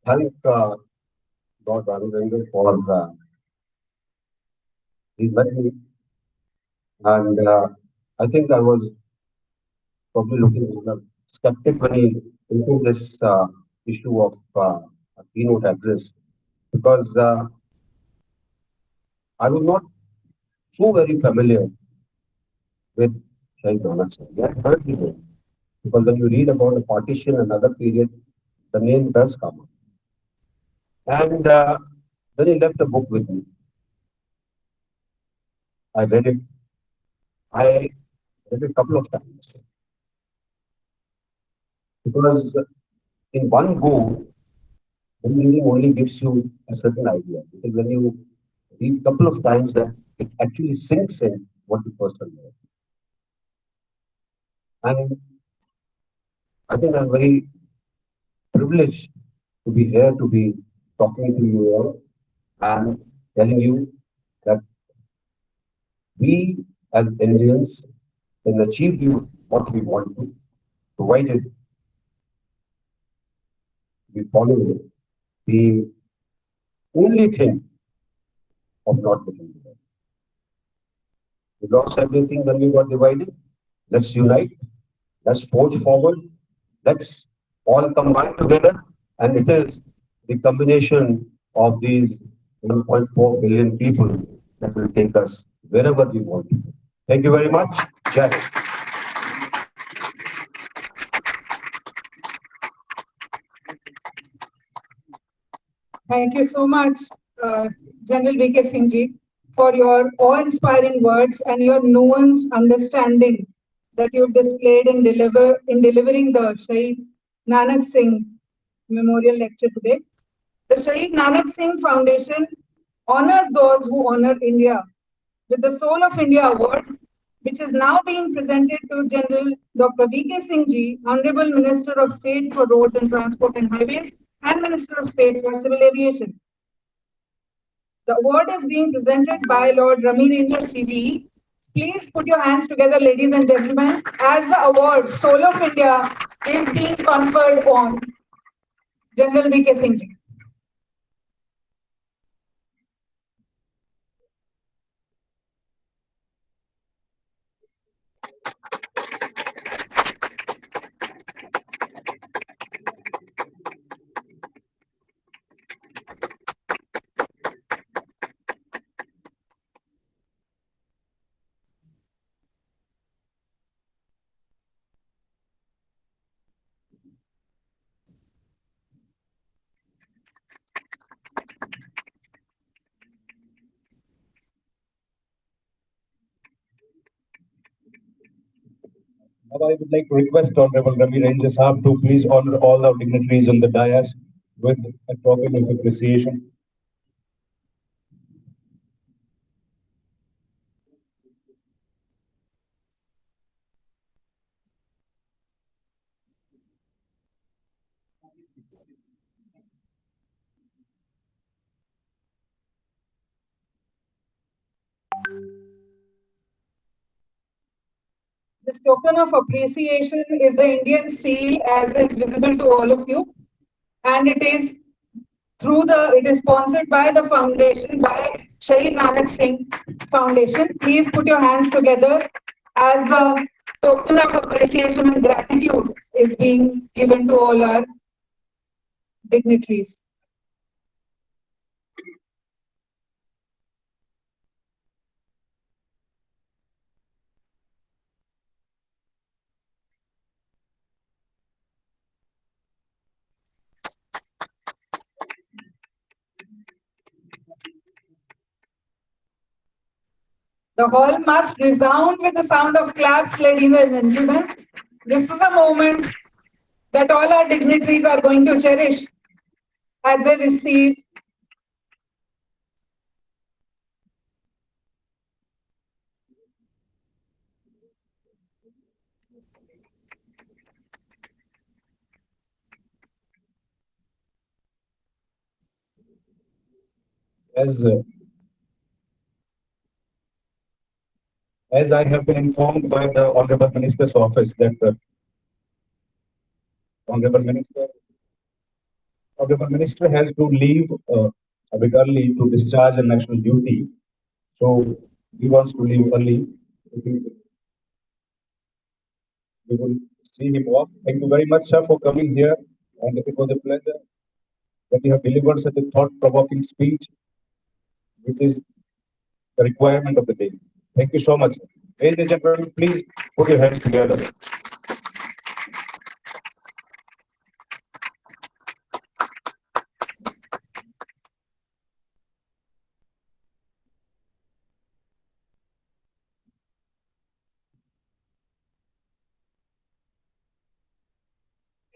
Speaker 4: thank Lord Raghavendra for he met me, and I think I was probably looking a skeptic when he into this issue of a keynote address because I was not so very familiar with Shahid Nanak Singh. I had heard the name because when you read about the partition and other period, the name does come up. And then he left a book with me. I read it. I read it a couple of times because in one go, the reading only gives you a certain idea. Because when you read a couple of times, that it actually sinks in what the person knows. And I think I'm very privileged to be here, to be talking to you all and telling you that we as Indians can achieve what we want to, provided we follow the only thing of not getting divided. We lost everything when we got divided. Let's unite. Let's forge forward. Let's all combine together. And it is the combination of these 1.4 billion people that will take us wherever we want to. Thank you very much. Jai Hind.
Speaker 1: Thank you so much, General V.K. Singh ji, for your awe-inspiring words and your nuanced understanding that you've displayed in delivering the Shahid Nanak Singh Memorial Lecture today. The Shahid Nanak Singh Foundation honors those who honor India with the Soul of India Award, which is now being presented to General Dr. V.K. Singh ji, Honorable Minister of State for Roads and Transport and Highways and Minister of State for Civil Aviation. The award is being presented by Lord Rami Ranger CVE. Please put your hands together, ladies and gentlemen, as the award Soul of India is being conferred on General V.K. Singh ji.
Speaker 2: Now I would like to request Honorable Ravi Ranger Saab to please honor all our dignitaries on the dais with a token of appreciation.
Speaker 1: This token of appreciation is the Indian seal as is visible to all of you. And it is sponsored by the foundation, by Shahid Nanak Singh Foundation. Please put your hands together as the token of appreciation and gratitude is being given to all our dignitaries. The hall must resound with the sound of claps, ladies and gentlemen. This is a moment that all our dignitaries are going to cherish as they receive
Speaker 2: As I have been informed by the Honorable Minister's office that Honorable Minister has to leave a bit early to discharge a national duty. So he wants to leave early. We will see him off. Thank you very much, sir, for coming here. And it was a pleasure that you have delivered such a thought-provoking speech, which is the requirement of the day. Thank you so much. Ladies and gentlemen, please put your hands together.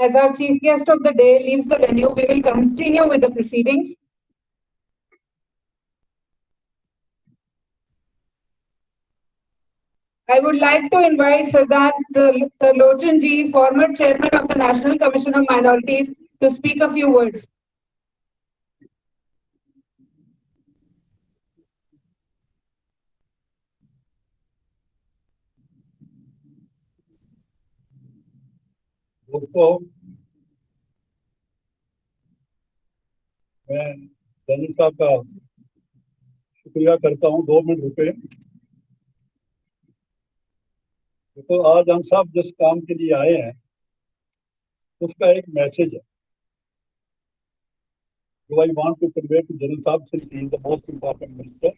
Speaker 1: As our chief guest of the day leaves the venue, we will continue with the proceedings. I would like to invite Siddharth Lochan ji, former chairman of the National Commission of Minorities, to speak a few words.
Speaker 4: दोस्तों, मैं general साहब का शुक्रिया करता हूँ। 2 minute रुके। देखो, आज हम सब जिस काम के लिए आए हैं उसका एक मैसेज है जो I want to convey to general साहब since he is the most important minister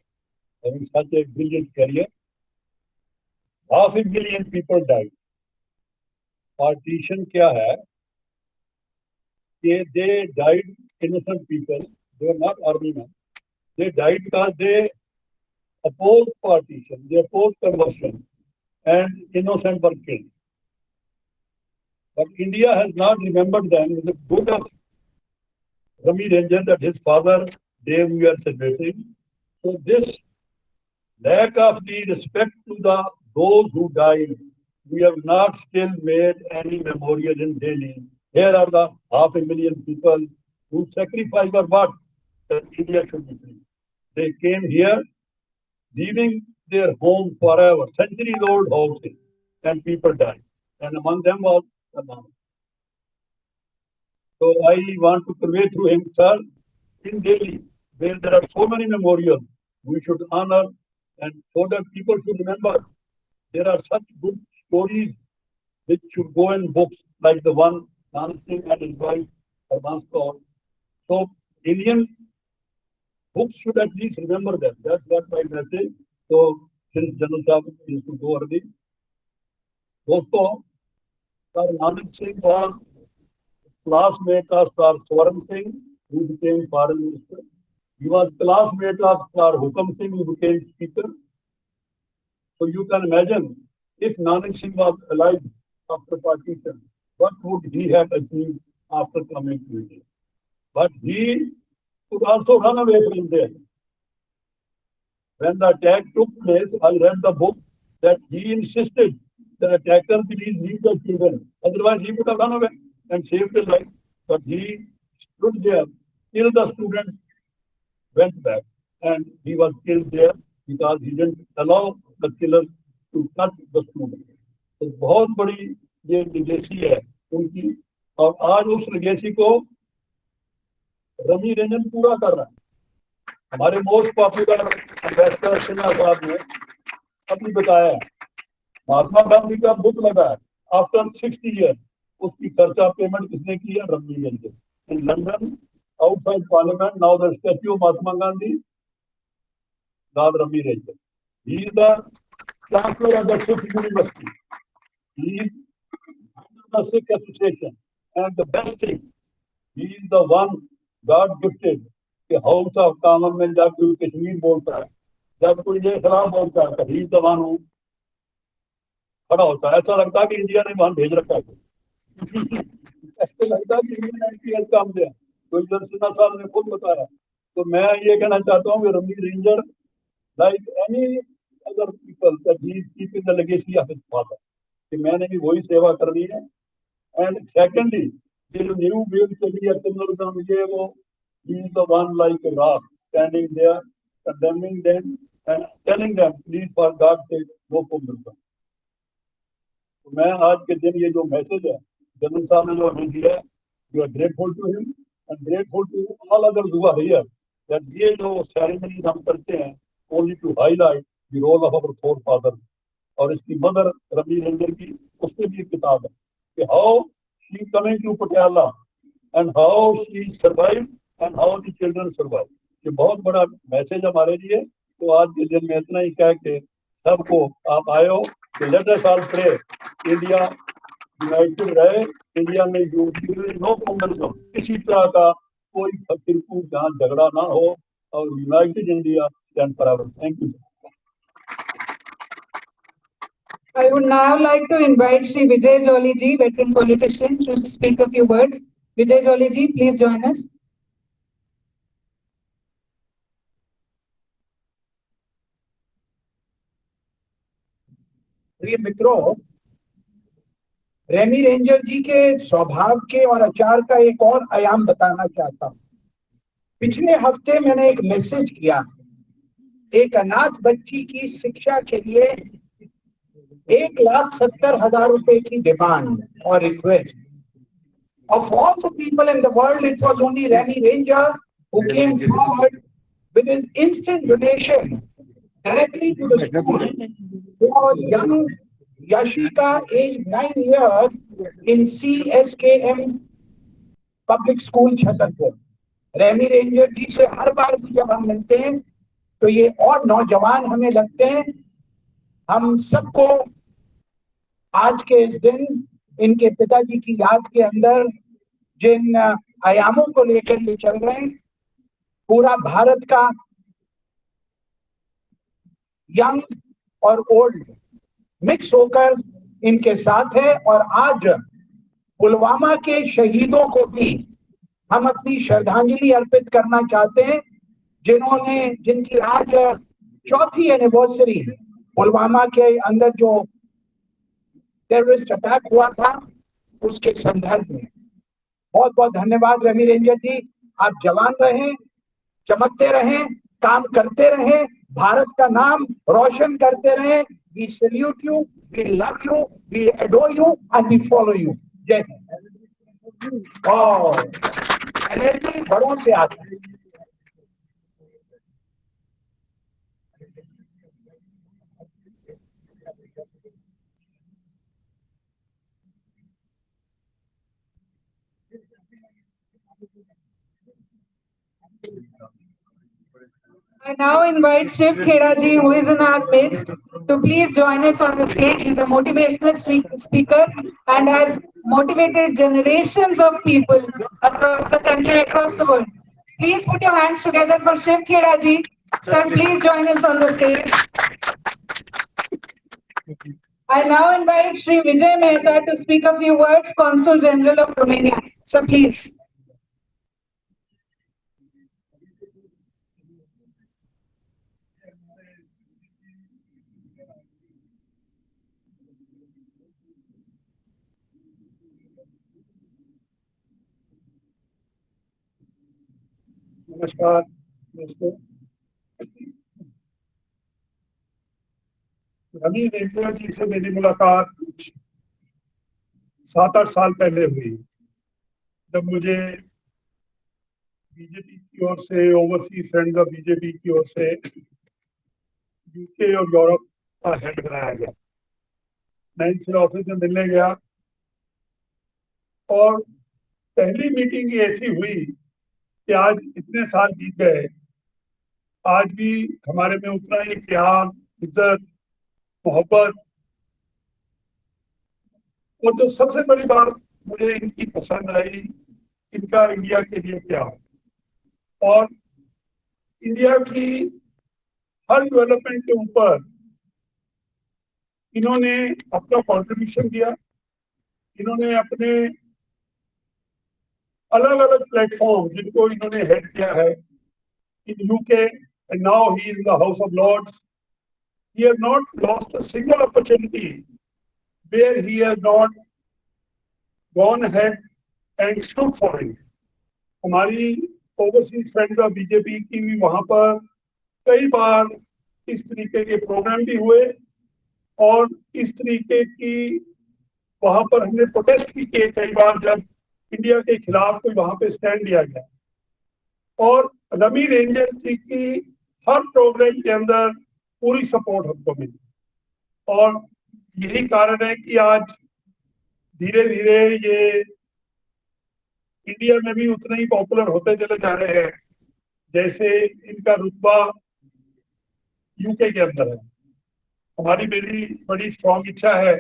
Speaker 4: having such a brilliant career. 500,000 people died. Partition क्या है कि they died innocent people, they were not army men. They died because they opposed partition, they opposed conversion, and innocent were killed. But India has not remembered them with the good of Rami Ranjan that his father Dev we are celebrating. So this lack of the respect to those who died, we have not still made any memorial in Delhi. Here are the 500,000 people who sacrificed for what? That India should be free. They came here, leaving their homes forever, centuries-old houses, and people died. And among them was Saddam. So I want to convey through him, sir, in Delhi, where there are so many memorials, we should honor, and so that people should remember. There are such good stories which should go in books, like the one Nanak Singh and his wife once called. So Indian books should at least remember them. That's what my message. So since General Sahib is to go early, दोस्तों, Sir Nanak Singh was classmate of Sir Swaran Singh, who became foreign minister. He was classmate of Sir Hukam Singh, who became speaker. So you can imagine, if Nanak Singh was alive after partition, what would he have achieved after coming to India? But he could also run away from there. When the attack took place, I read the book that he insisted the attacker please leave the children. Otherwise, he would have run away and saved his life. But he stood there till the students went back, and he was killed there because he didn't allow the killers to touch the students. तो बहुत बड़ी ये legacy है उनकी, और आज उस legacy को रवि रंजन पूरा कर रहा है। हमारे मोस्ट पॉपुलर एम्बेसडर सिन्हा साहब ने अभी बताया, महात्मा गांधी का बुक लगा है आफ्टर 60 ईयर, उसकी खर्चा पेमेंट किसने की है? Ravi Ranjan. In London outside parliament, now the statue of Mahatma Gandhi, Lord Rami Ranjan. He is the chancellor of the Sikh University. He is the Sikh Association. And the best thing, he is the one God gifted कि house of common में जब कोई कश्मीर बोलता है, जब कोई ये खिलाफ बोलता है, तो he is the one who खड़ा होता है। ऐसा लगता है कि इंडिया ने वहां भेज रखा है। ऐसा लगता है कि इंडिया ने काम दिया। तो इधर सिन्हा साहब ने खुद बताया। तो मैं ये कहना चाहता हूँ कि Ravi Ranjan, like any other people, that he is keeping the legacy of his father, कि मैंने भी वही सेवा करनी है। And secondly, ये जो न्यू वेव चली है कुंदरदम, ये वो, he is the one like a rock standing there, condemning them and telling them, please for God's sake, go कुंदरदम। तो मैं आज के दिन ये जो मैसेज है
Speaker 6: जनरल साहब ने जो हमें दिया, we are grateful to him and grateful to all other who are here, that ये जो सेरेमनी हम करते हैं only to highlight the role of our forefather. और इसकी मदर रवि रेंजर की, उसमें भी एक किताब है कि how she coming to Patiala and how she survive and how the children survive. ये बहुत बड़ा मैसेज हमारे लिए। तो आज के दिन में इतना ही कह के सबको आप आए हो कि let us all pray India united रहे, इंडिया में नो कॉम्युनिज्म, किसी तरह का कोई फिरकू जहाँ झगड़ा ना हो, और United India stand forever. Thank you.
Speaker 1: I would now like to invite Shri Vijay Jolly ji, veteran politician, to speak a few words. Vijay Jolly ji, please join us.
Speaker 7: प्रिय मित्रों, रेमी रेंजर जी के स्वभाव के और आचार का एक और आयाम बताना चाहता हूँ। पिछले हफ्ते मैंने एक मैसेज किया, एक अनाथ बच्ची की शिक्षा के लिए 1,70,000 रुपए की डिमांड और request. Of all the people in the world, it was only Remy Ranger who came forward with his instant donation directly to the school for young Yashika, aged 9 years, in CSKM Public School, Chhatarpur. रेमी रेंजर जी से हर बार भी जब हम मिलते हैं तो ये और नौजवान हमें लगते हैं। हम सबको आज के इस दिन इनके पिताजी की याद के अंदर जिन आयामों को लेकर ये चल रहे हैं, पूरा भारत का यंग और ओल्ड मिक्स होकर इनके साथ है। और आज पुलवामा के शहीदों को भी हम अपनी श्रद्धांजलि अर्पित करना चाहते हैं, जिनकी आज 4th एनिवर्सरी पुलवामा के अंदर जो टेररिस्ट अटैक हुआ था उसके संदर्भ में। बहुत बहुत धन्यवाद रेमी रेंजर जी। आप जवान रहें, चमकते रहें, काम करते रहें, भारत का नाम रोशन करते रहें। We salute you, we love you, we adore you and we follow you. जय हिंद। और एनर्जी बड़ों से आती है।
Speaker 1: I now invite Shiv Khera ji, who is in our midst, to please join us on the stage. He's a motivational speaker and has motivated generations of people across the country, across the world. Please put your hands together for Shiv Khera ji. Sir, please join us on the stage. I now invite Shri Vijay Mehta to speak a few words, Consul General of Romania. Sir, please.
Speaker 6: नमस्कार दोस्तों। Ravi ranger ji से मेरी मुलाकात 7-8 साल पहले हुई, जब मुझे बीजेपी की ओर से, ओवरसीज फ्रेंड्स ऑफ बीजेपी की ओर से यूके और यूरोप का हेड बनाया गया। मैं इनसे ऑफिस में मिलने गया और पहली मीटिंग ही ऐसी हुई कि आज इतने साल बीत गए, आज भी हमारे में उतना ही प्यार, इज्जत, मोहब्बत। और जो सबसे बड़ी बात मुझे इनकी पसंद आई, इनका इंडिया के लिए प्यार और इंडिया की हर डेवलपमेंट के ऊपर इन्होंने अपना कंट्रीब्यूशन दिया। इन्होंने अपने अलग अलग प्लेटफॉर्म जिनको इन्होंने हेड किया है in UK and now he is in the House of Lords, he has not lost a single opportunity where he has not gone ahead and stood for it. हमारी ओवरसीज फ्रेंड्स ऑफ बीजेपी की भी वहां पर कई बार इस तरीके के programme भी हुए और इस तरीके की वहां पर हमने प्रोटेस्ट भी किए कई बार जब इंडिया के खिलाफ कोई वहां पे स्टैंड लिया गया। और रवि रेंजर जी की हर प्रोग्राम के अंदर पूरी सपोर्ट हमको मिली और यही कारण है कि आज धीरे धीरे ये इंडिया में भी उतने ही पॉपुलर होते चले जा रहे हैं जैसे इनका रुतबा यूके के अंदर है। हमारी बड़ी स्ट्रॉन्ग इच्छा है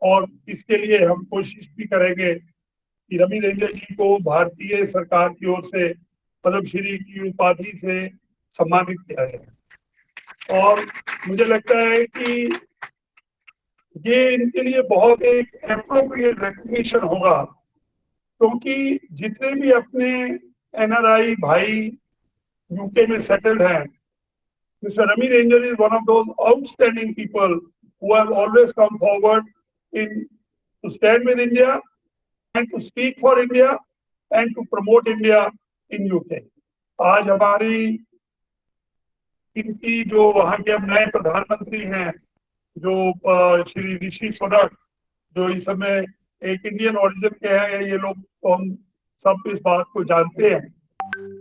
Speaker 6: और इसके लिए हम कोशिश भी करेंगे कि रवि रेंजर जी को भारतीय सरकार की ओर से पद्मश्री की उपाधि से सम्मानित किया जाए। और मुझे लगता है कि ये इनके लिए बहुत एक एप्रोप्रिएट रिकग्निशन होगा क्योंकि जितने भी अपने एनआरआई भाई यूके में सेटल्ड हैं, Mr. Ravi Ranger is one of those outstanding people who have always come forward to stand with India and to speak for India and to promote India in UK. आज हमारी इनकी जो वहाँ के अब नए प्रधानमंत्री हैं जो श्री ऋषि सुनक, जो इस समय एक इंडियन ओरिजिन के हैं, ये लोग तो हम सब इस बात को जानते हैं,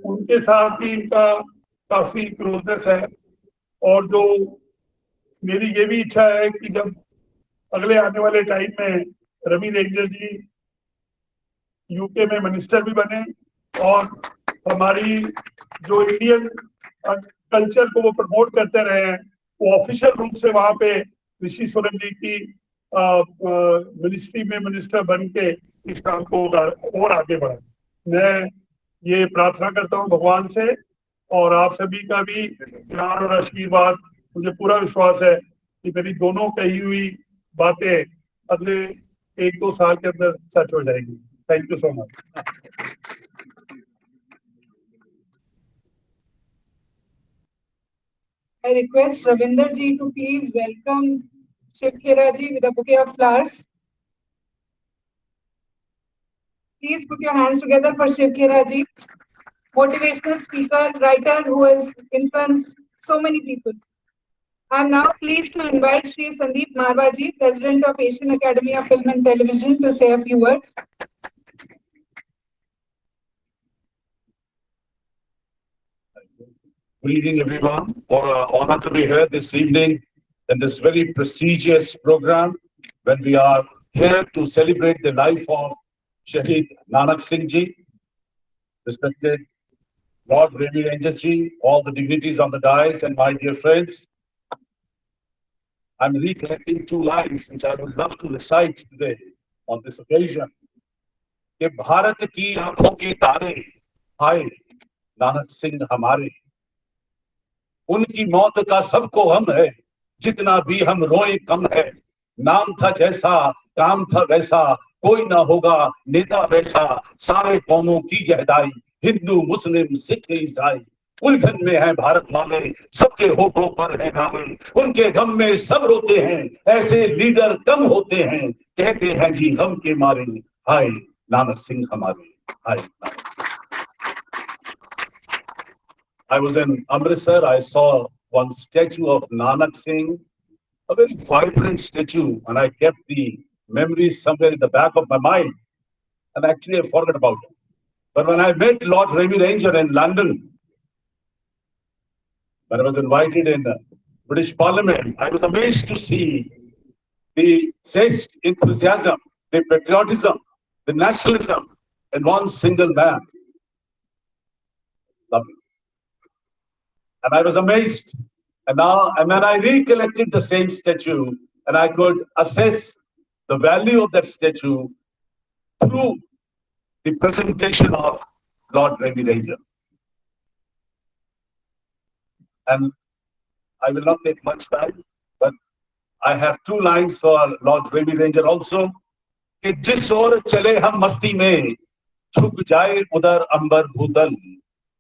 Speaker 6: उनके साथ ही इनका काफी क्लोजनेस है। और जो मेरी ये भी इच्छा है कि जब अगले आने वाले टाइम में रवि रेंजर जी यूके में मिनिस्टर भी बने और हमारी जो इंडियन कल्चर को वो प्रमोट करते रहे हैं, वो ऑफिशियल रूप से वहां पे ऋषि सुनक जी की मिनिस्ट्री में मिनिस्टर बन के इस काम को और आगे बढ़ाए। मैं ये प्रार्थना करता हूँ भगवान से और आप सभी का भी ध्यान और आशीर्वाद। मुझे पूरा विश्वास है कि मेरी दोनों कही हुई बातें अगले 1-2 साल के अंदर सच हो जाएगी। Thank you so much.
Speaker 1: I request Ravinder ji to please welcome Shiv Khera ji with a bouquet of flowers. Please put your hands together for Shiv Khera ji, motivational speaker, writer who has influenced so many people. I am now pleased to invite Shri Sandeep Marwa ji, President of Asian Academy of Film and Television, to say a few words.
Speaker 4: Good evening, everyone. Honor to be here this evening in this very prestigious program when we are here to celebrate the life of Shahid Nanak Singh ji, respected Lord Ravi Ranger ji, all the dignitaries on the dais, and my dear friends. I'm recollecting 2 lines which I would love to recite today on this occasion. कि भारत की आंखों के तारे आए नानक सिंह हमारे, उनकी मौत का सबको हम है, जितना भी हम रोए कम है। नाम था जैसा, काम था वैसा, कोई ना होगा नेता वैसा। सारे कौमों की यहदाई, हिंदू मुस्लिम सिख ईसाई, उलझन में है भारत वाले, सबके होठों पर है नामे। उनके गम में सब रोते हैं, ऐसे लीडर कम होते हैं। कहते हैं जी हम के मारे, हाय नानक सिंह हमारे, हाय Nanak Singh. I was in Amritsar. I saw one statue of Nanak Singh, a very vibrant statue, and I kept the memories somewhere in the back of my mind, and actually I forgot about it. But when I met Lord Ravi Ranger in London, when I was invited in the British Parliament, I was amazed to see the zest, enthusiasm, the patriotism, the nationalism in one single man. Lovely. And I was amazed. And then I recollected the same statue, and I could assess the value of that statue through the presentation of Lord Ravi Ranger. And I will not take much time, but I have 2 lines for Lord Ravi Ranger also. कि जिस ओर चले हम मस्ती में, झुक जाए उधर अंबर भूतल,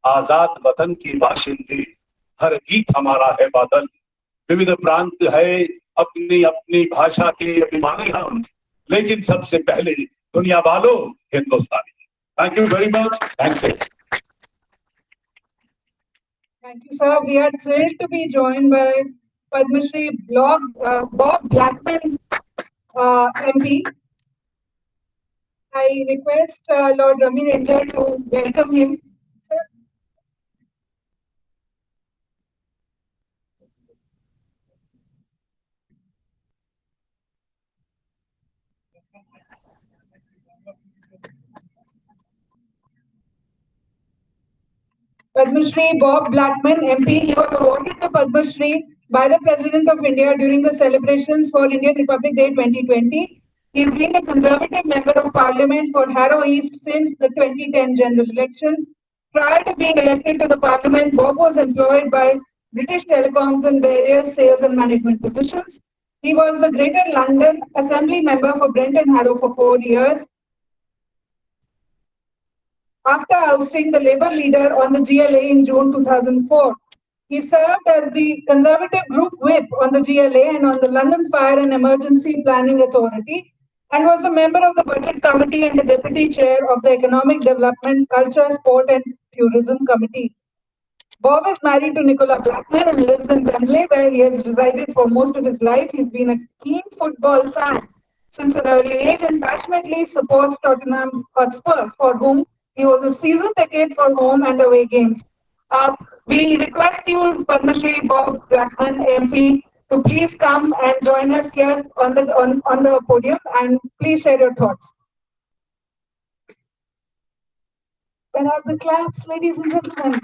Speaker 4: आजाद वतन की बाशिंदे, हर गीत हमारा है बादल। विविध प्रांत है अपनी अपनी भाषा के अभिमानी हम, लेकिन सबसे पहले दुनिया वालों हिंदुस्तानी। Thank you very much. Thanks.
Speaker 1: Thank you, sir. We are thrilled to be joined by Padma Shri Bob Blackman, MP. I request Lord Ravi Ranger to welcome him. Sir. Padma Shri Bob Blackman, MP. He was awarded the Padma Shri by the President of India during the celebrations for Indian Republic Day 2020. He's been a Conservative Member of Parliament for Harrow East since the 2010 general election. Prior to being elected to the Parliament, Bob was employed by British Telecoms in various sales and management positions. He was the Greater London Assembly Member for Brent and Harrow for 4 years. After ousting the Labour leader on the GLA in June 2004, he served as the Conservative Group Whip on the GLA and on the London Fire and Emergency Planning Authority, and was a member of the Budget Committee and the Deputy Chair of the Economic Development, Culture, Sport and Tourism Committee. Bob is married to Nicola Blackman and lives in Wembley, where he has resided for most of his life. He's been a keen football fan since an early age and passionately supports Tottenham Hotspur, for whom he was a season ticket for home and away games. We request you, Padma Shri Bob Blackman, MP, to please come and join us here on the podium and please share your thoughts. Can I have the claps, ladies and gentlemen?